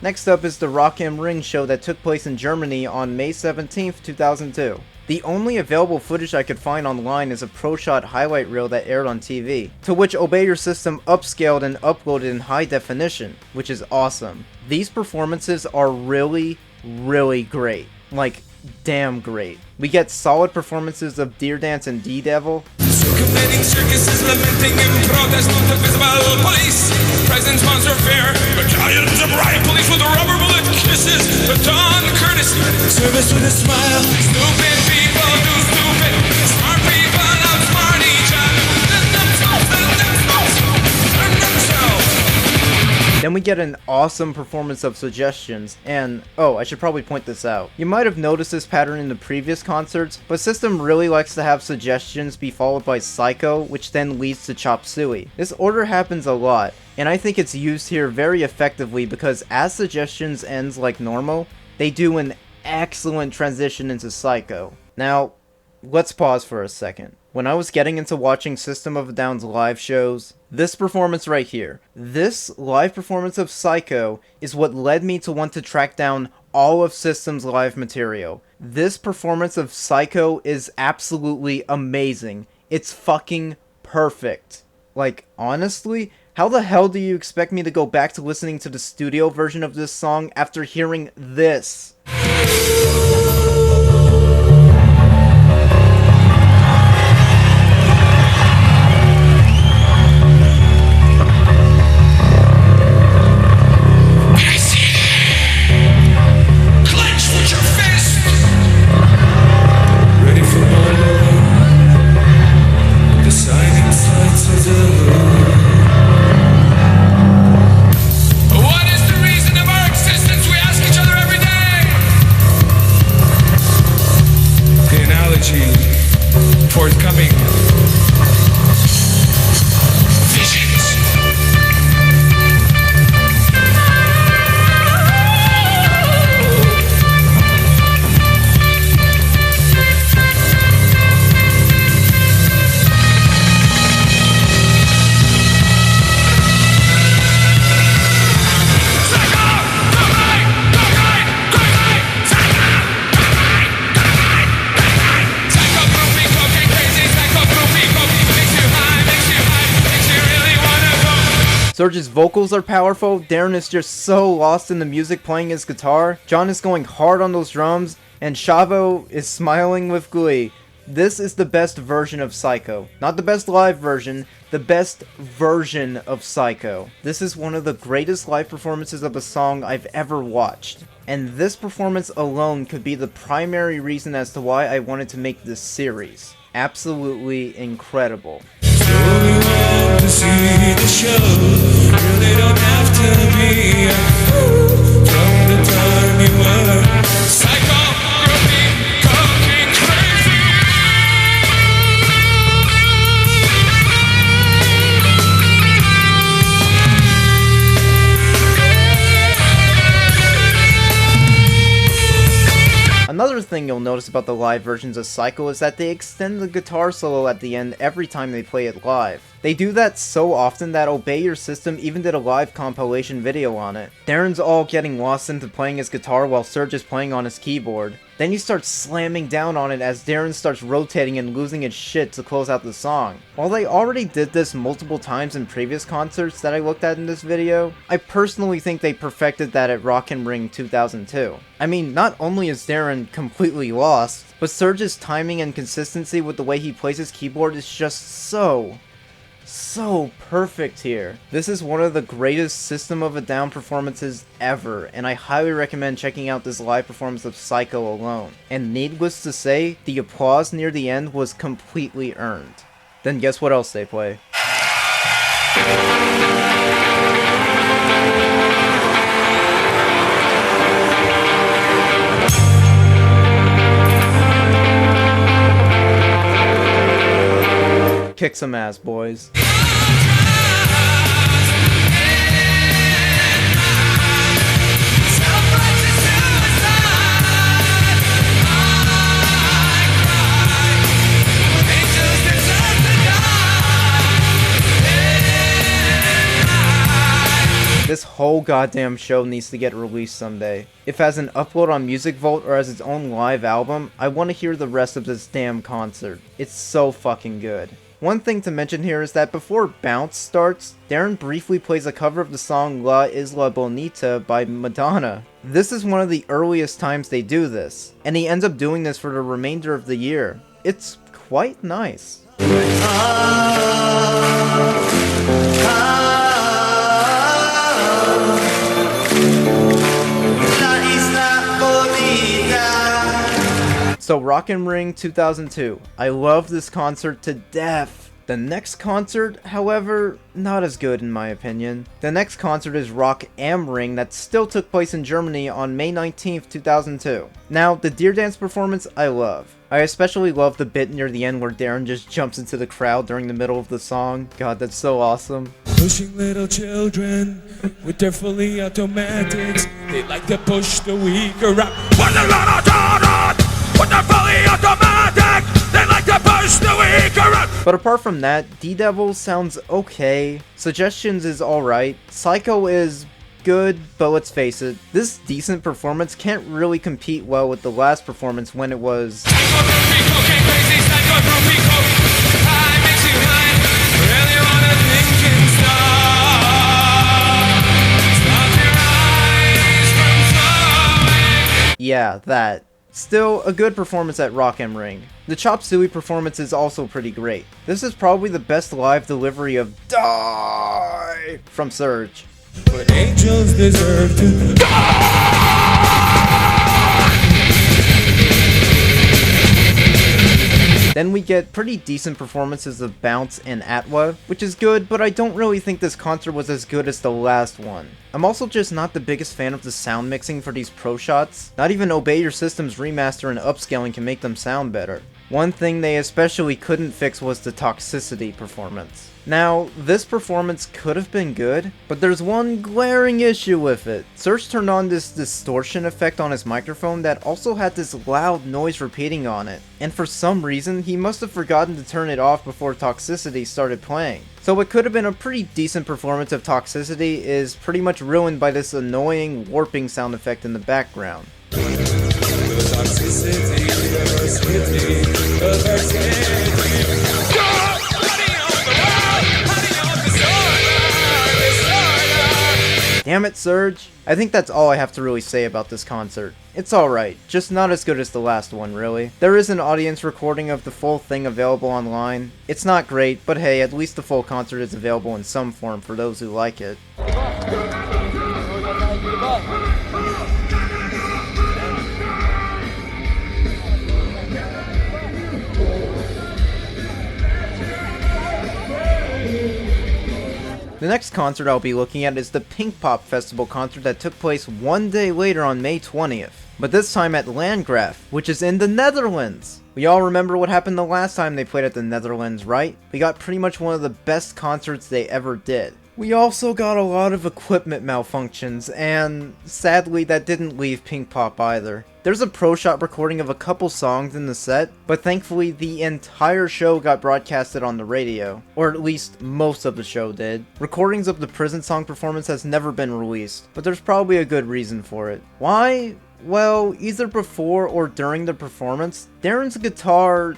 Next up is the Rock am Ring show that took place in Germany on May 17th, 2002. The only available footage I could find online is a Pro-Shot highlight reel that aired on TV, to which Obey Your System upscaled and uploaded in high definition, which is awesome. These performances are really, really great. Like, damn great. We get solid performances of Deer Dance and D-Devil, Circulating circuses lamenting in protest of the visible police. Presence monster fair, battalions of riot police with rubber bullet kisses. Baton courtesy, service with a smile. Stupid people do stupid. Smart people outsmart each other. Then we get an awesome performance of Suggestions, and, oh, I should probably point this out. You might have noticed this pattern in the previous concerts, but System really likes to have Suggestions be followed by Psycho, which then leads to Chop Suey. This order happens a lot, and I think it's used here very effectively because as Suggestions ends like normal, they do an excellent transition into Psycho. Now, let's pause for a second. When I was getting into watching System of a Down's live shows, this performance right here, this live performance of Psycho is what led me to want to track down all of System's live material. This performance of Psycho is absolutely amazing. It's fucking perfect. Like, honestly, how the hell do you expect me to go back to listening to the studio version of this song after hearing this? Forthcoming visions. Serge's vocals are powerful, Darren is just so lost in the music playing his guitar, John is going hard on those drums, and Chavo is smiling with glee. This is the best version of Psycho. Not the best live version, the best version of Psycho. This is one of the greatest live performances of a song I've ever watched. And this performance alone could be the primary reason as to why I wanted to make this series. Absolutely incredible. To see the show, really don't have to be a fool from the time you were psycho, groovy, cocaine crazy. Another thing you'll notice about the live versions of Psycho is that they extend the guitar solo at the end every time they play it live. They do that so often that Obey Your System even did a live compilation video on it. Darren's all getting lost into playing his guitar while Serge is playing on his keyboard. Then he starts slamming down on it as Darren starts rotating and losing his shit to close out the song. While they already did this multiple times in previous concerts that I looked at in this video, I personally think they perfected that at Rock am Ring 2002. I mean, not only is Darren completely lost, but Serge's timing and consistency with the way he plays his keyboard is just so perfect here. This is one of the greatest System of a Down performances ever, and I highly recommend checking out this live performance of Psycho alone. And needless to say, the applause near the end was completely earned. Then guess what else they play? Kick some ass, boys. This whole goddamn show needs to get released someday. If as an upload on Music Vault or as its own live album, I want to hear the rest of this damn concert. It's so fucking good. One thing to mention here is that before Bounce starts, Darren briefly plays a cover of the song La Isla Bonita by Madonna. This is one of the earliest times they do this, and he ends up doing this for the remainder of the year. It's quite nice. So Rock am Ring 2002. I love this concert to death. The next concert, however, not as good in my opinion. The next concert is Rock am Ring that still took place in Germany on May 19th, 2002. Now, the Deer Dance performance I love. I especially love the bit near the end where Darren just jumps into the crowd during the middle of the song. God, that's so awesome. Pushing little children with their fully automatics. They like to push the weaker up. But apart from that, D-Devil sounds okay, Suggestions is alright, Psycho is good, but let's face it, this decent performance can't really compete well with the last performance when it was... Yeah, that. Still, a good performance at Rock am Ring. The Chop Suey performance is also pretty great. This is probably the best live delivery of DIE from Serge. But angels deserve to Then we get pretty decent performances of Bounce and Atwa, which is good, but I don't really think this concert was as good as the last one. I'm also just not the biggest fan of the sound mixing for these pro shots. Not even Obey Your System's remaster and upscaling can make them sound better. One thing they especially couldn't fix was the Toxicity performance. Now, this performance could have been good, but there's one glaring issue with it. Serge turned on this distortion effect on his microphone that also had this loud noise repeating on it, and for some reason, he must have forgotten to turn it off before Toxicity started playing. So what could have been a pretty decent performance of Toxicity is pretty much ruined by this annoying warping sound effect in the background. Damn it, Serge. I think that's all I have to really say about this concert. It's alright, just not as good as the last one, really. There is an audience recording of the full thing available online. It's not great, but hey, at least the full concert is available in some form for those who like it. The next concert I'll be looking at is the Pinkpop Festival concert that took place one day later on May 20th, but this time at Landgraaf, which is in the Netherlands. We all remember what happened the last time they played at the Netherlands, right? We got pretty much one of the best concerts they ever did. We also got a lot of equipment malfunctions, and sadly that didn't leave Pinkpop either. There's a Pro-Shot recording of a couple songs in the set, but thankfully the entire show got broadcasted on the radio. Or at least most of the show did. Recordings of the prison song performance has never been released, but there's probably a good reason for it. Why? Well, either before or during the performance, Darren's guitar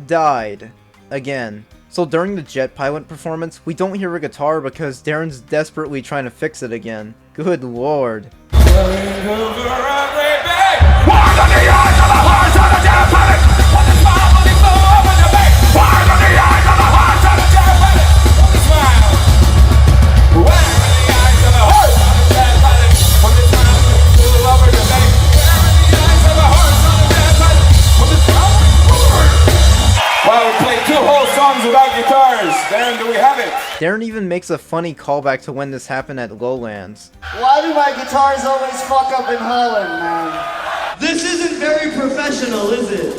died. Again. So during the Jet Pilot performance, we don't hear a guitar because Darren's desperately trying to fix it again. Good lord. Well, we played 2 whole songs without guitars. Darren, do we have it? Darren even makes a funny callback to when this happened at Lowlands. Why do my guitars always fuck up in Holland, man? This isn't very professional, is it?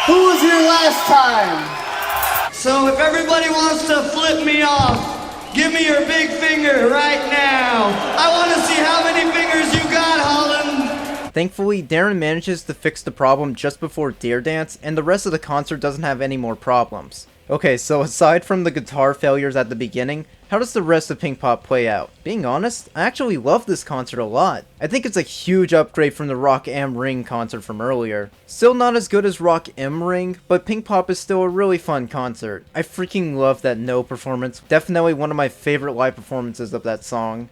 Who was here last time? So if everybody wants to flip me off, give me your big finger right now. I want to see how many fingers you got, Holland. Thankfully, Darren manages to fix the problem just before Deer Dance, and the rest of the concert doesn't have any more problems. Okay, so aside from the guitar failures at the beginning, how does the rest of Pinkpop play out? Being honest, I actually love this concert a lot. I think it's a huge upgrade from the Rock am Ring concert from earlier. Still not as good as Rock am Ring, but Pinkpop is still a really fun concert. I freaking love that No performance, definitely one of my favorite live performances of that song.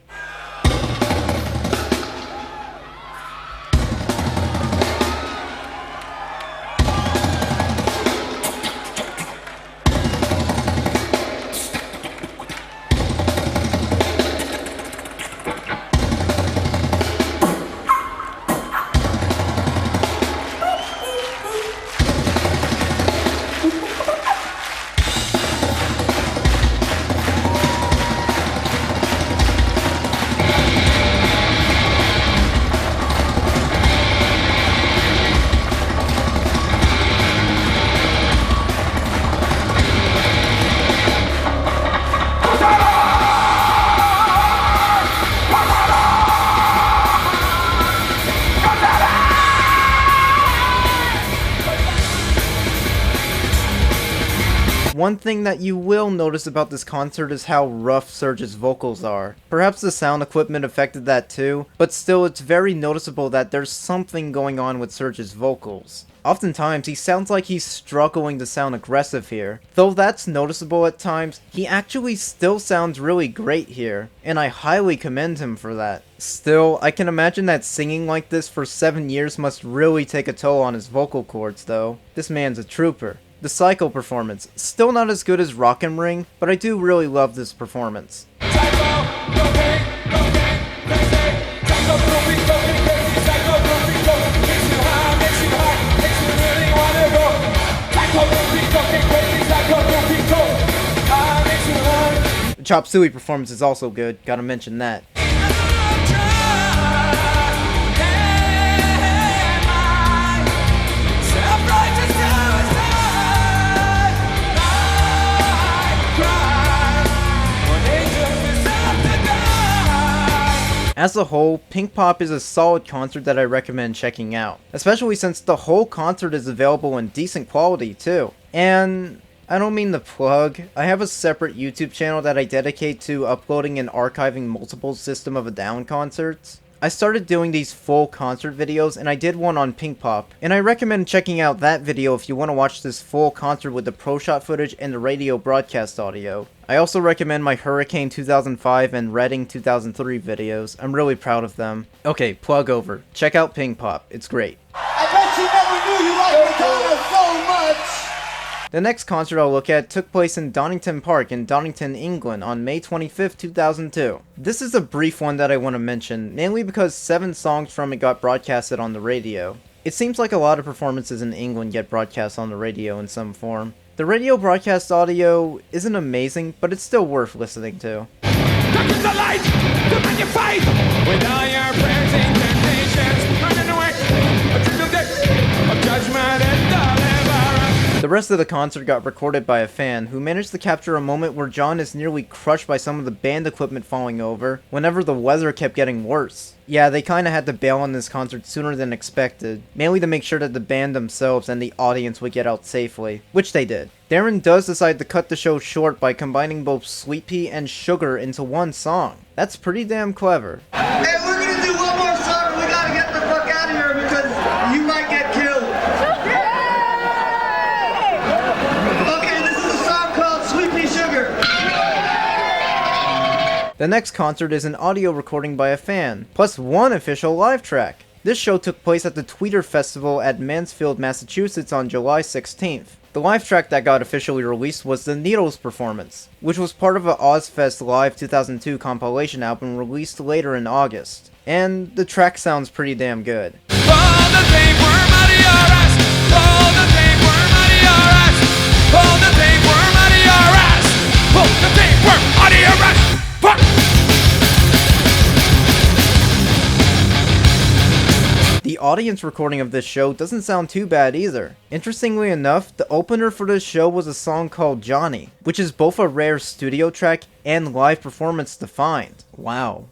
One thing that you will notice about this concert is how rough Serge's vocals are. Perhaps the sound equipment affected that too, but still it's very noticeable that there's something going on with Serge's vocals. Oftentimes, he sounds like he's struggling to sound aggressive here. Though that's noticeable at times, he actually still sounds really great here, and I highly commend him for that. Still, I can imagine that singing like this for 7 years must really take a toll on his vocal cords though. This man's a trooper. The Cycle performance, still not as good as Rock am Ring, but I do really love this performance. The Chop Suey performance is also good, gotta mention that. As a whole, Pinkpop is a solid concert that I recommend checking out, especially since the whole concert is available in decent quality too. And I don't mean to plug, I have a separate YouTube channel that I dedicate to uploading and archiving multiple System of a Down concerts. I started doing these full concert videos, and I did one on Pinkpop, and I recommend checking out that video if you want to watch this full concert with the Pro-Shot footage and the radio broadcast audio. I also recommend my Hurricane 2005 and Reading 2003 videos. I'm really proud of them. Okay, plug over. Check out Pinkpop. It's great. I bet you never knew you liked Madonna so much! The next concert I'll look at took place in Donington Park in Donington, England on May 25th, 2002. This is a brief one that I want to mention, mainly because 7 songs from it got broadcasted on the radio. It seems like a lot of performances in England get broadcast on the radio in some form. The radio broadcast audio isn't amazing, but it's still worth listening to. The light to make you fight with all your prayers and temptations running away. A trickle deck of judgment and deliverance. The rest of the concert got recorded by a fan who managed to capture a moment where John is nearly crushed by some of the band equipment falling over whenever the weather kept getting worse. Yeah, they kinda had to bail on this concert sooner than expected, mainly to make sure that the band themselves and the audience would get out safely, which they did. Darren does decide to cut the show short by combining both Sweet Pea and Sugar into one song. That's pretty damn clever. Hey, we're gonna do one more song. We gotta get the fuck out of here because you might get killed. Okay, this is a song called Sweet Pea Sugar. The next concert is an audio recording by a fan, plus one official live track. This show took place at the Tweeter Festival at Mansfield, Massachusetts on July 16th. The live track that got officially released was the Needles performance, which was part of a Ozfest Live 2002 compilation album released later in August. And the track sounds pretty damn good. The audience recording of this show doesn't sound too bad either. Interestingly enough, the opener for this show was a song called Johnny, which is both a rare studio track and live performance to find. Wow.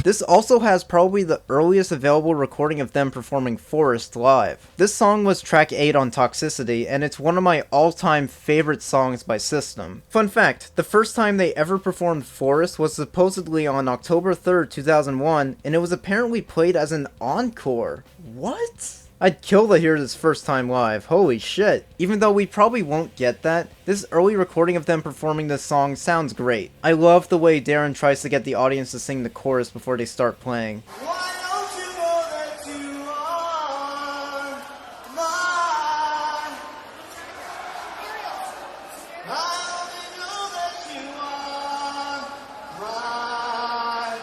This also has probably the earliest available recording of them performing Forest live. This song was track 8 on Toxicity, and it's one of my all-time favorite songs by System. Fun fact, the first time they ever performed Forest was supposedly on October 3rd, 2001, and it was apparently played as an encore. What? I'd kill to hear this first time live, holy shit. Even though we probably won't get that, this early recording of them performing this song sounds great. I love the way Darren tries to get the audience to sing the chorus before they start playing. Why don't you know that you are mine? I only know that you are mine.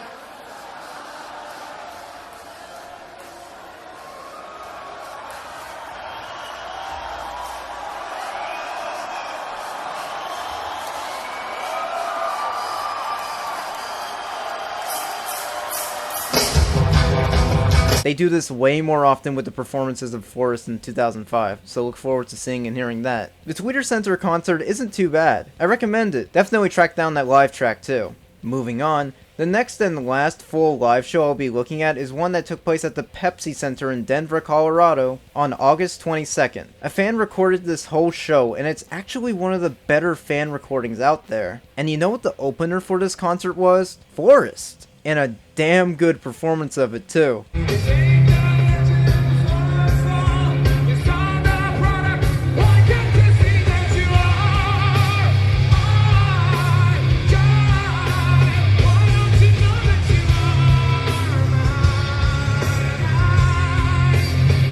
They do this way more often with the performances of Forest in 2005, so look forward to seeing and hearing that. The Tweeter Center concert isn't too bad. I recommend it. Definitely track down that live track too. Moving on, the next and last full live show I'll be looking at is one that took place at the Pepsi Center in Denver, Colorado on August 22nd. A fan recorded this whole show, and it's actually one of the better fan recordings out there. And you know what the opener for this concert was? Forest! And a damn good performance of it too.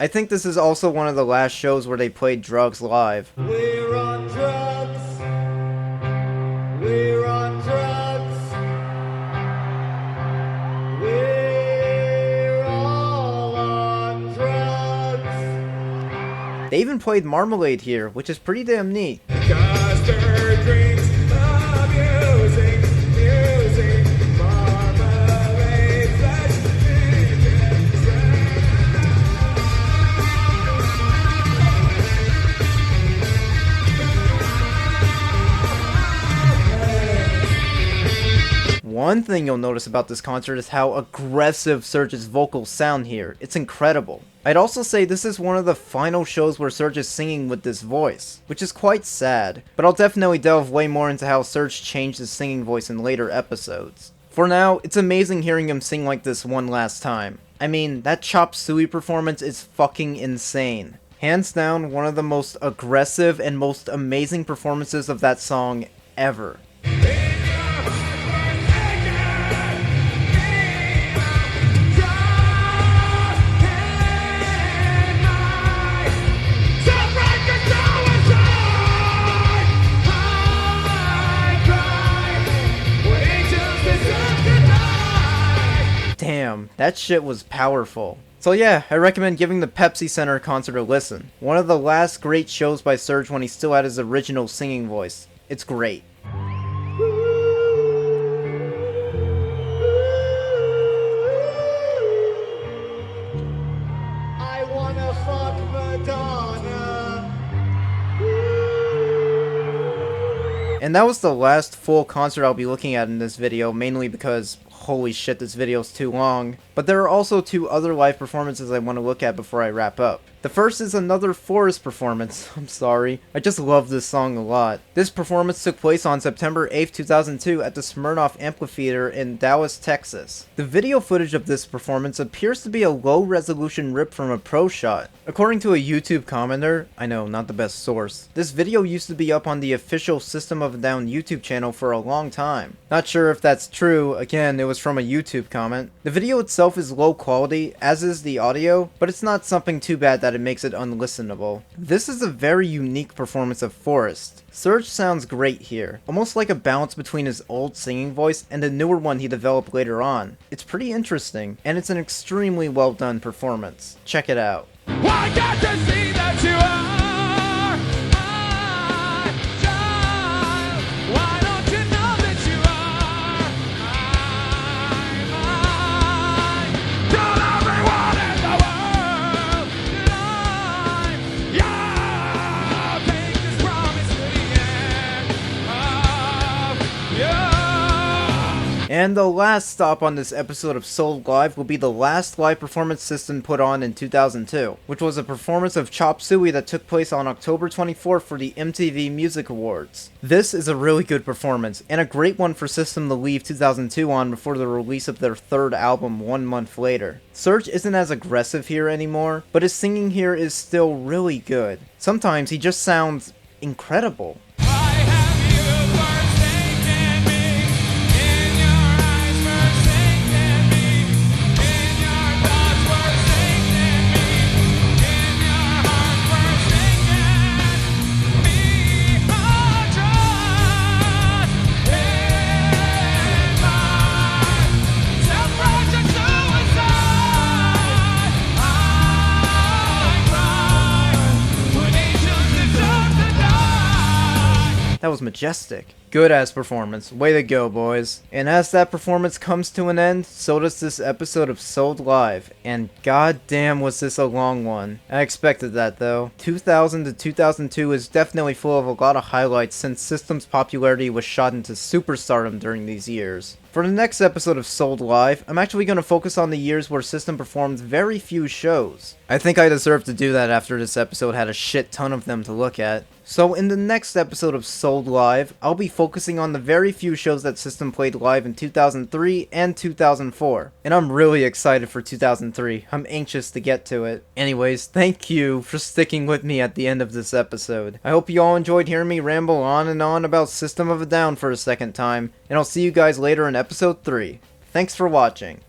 I think this is also one of the last shows where they played Drugs live. We're on drugs. We're on drugs. We're all on drugs. They even played Marmalade here, which is pretty damn neat. Custard drinks, amusing, music, marmalade, flesh, One thing you'll notice about this concert is how aggressive Serge's vocals sound here. It's incredible. I'd also say this is one of the final shows where Serge is singing with this voice, which is quite sad, but I'll definitely delve way more into how Serge changed his singing voice in later episodes. For now, it's amazing hearing him sing like this one last time. I mean, that Chop Suey performance is fucking insane. Hands down, one of the most aggressive and most amazing performances of that song ever. Damn, that shit was powerful. So yeah, I recommend giving the Pepsi Center concert a listen. One of the last great shows by Serge when he still had his original singing voice. It's great. I wanna fuck Madonna. And that was the last full concert I'll be looking at in this video, mainly because holy shit, this video's too long. But there are also 2 other live performances I want to look at before I wrap up. The first is another Forest performance. I'm sorry. I just love this song a lot. This performance took place on September 8th, 2002 at the Smirnoff Amphitheater in Dallas, Texas. The video footage of this performance appears to be a low-resolution rip from a Pro-Shot. According to a YouTube commenter, I know, not the best source, this video used to be up on the official System of a Down YouTube channel for a long time. Not sure if that's true, again, it was from a YouTube comment. The video itself is low quality, as is the audio, but it's not something too bad that it makes it unlistenable. This is a very unique performance of Forest. Serge sounds great here, almost like a balance between his old singing voice and the newer one he developed later on. It's pretty interesting, and it's an extremely well done performance. Check it out. I got to see that you are my child. Why don't you know that you are mine? Tell everyone in the world that I'm yours. Make this promise to the end of you. And the last stop on this episode of Sold Live will be the last live performance System put on in 2002, which was a performance of Chop Suey that took place on October 24th for the MTV Music Awards. This is a really good performance, and a great one for System to leave 2002 on before the release of their 3rd album 1 month later. Serge isn't as aggressive here anymore, but his singing here is still really good. Sometimes he just sounds incredible. That was majestic. Good ass performance. Way to go, boys. And as that performance comes to an end, so does this episode of Sold Live. And goddamn was this a long one. I expected that though. 2000 to 2002 is definitely full of a lot of highlights since System's popularity was shot into superstardom during these years. For the next episode of Sold Live, I'm actually going to focus on the years where System performed very few shows. I think I deserve to do that after this episode had a shit ton of them to look at. So in the next episode of Sold Live, I'll be focusing on the very few shows that System played live in 2003 and 2004. And I'm really excited for 2003. I'm anxious to get to it. Anyways, thank you for sticking with me at the end of this episode. I hope you all enjoyed hearing me ramble on and on about System of a Down for a second time, and I'll see you guys later in episode 3. Thanks for watching.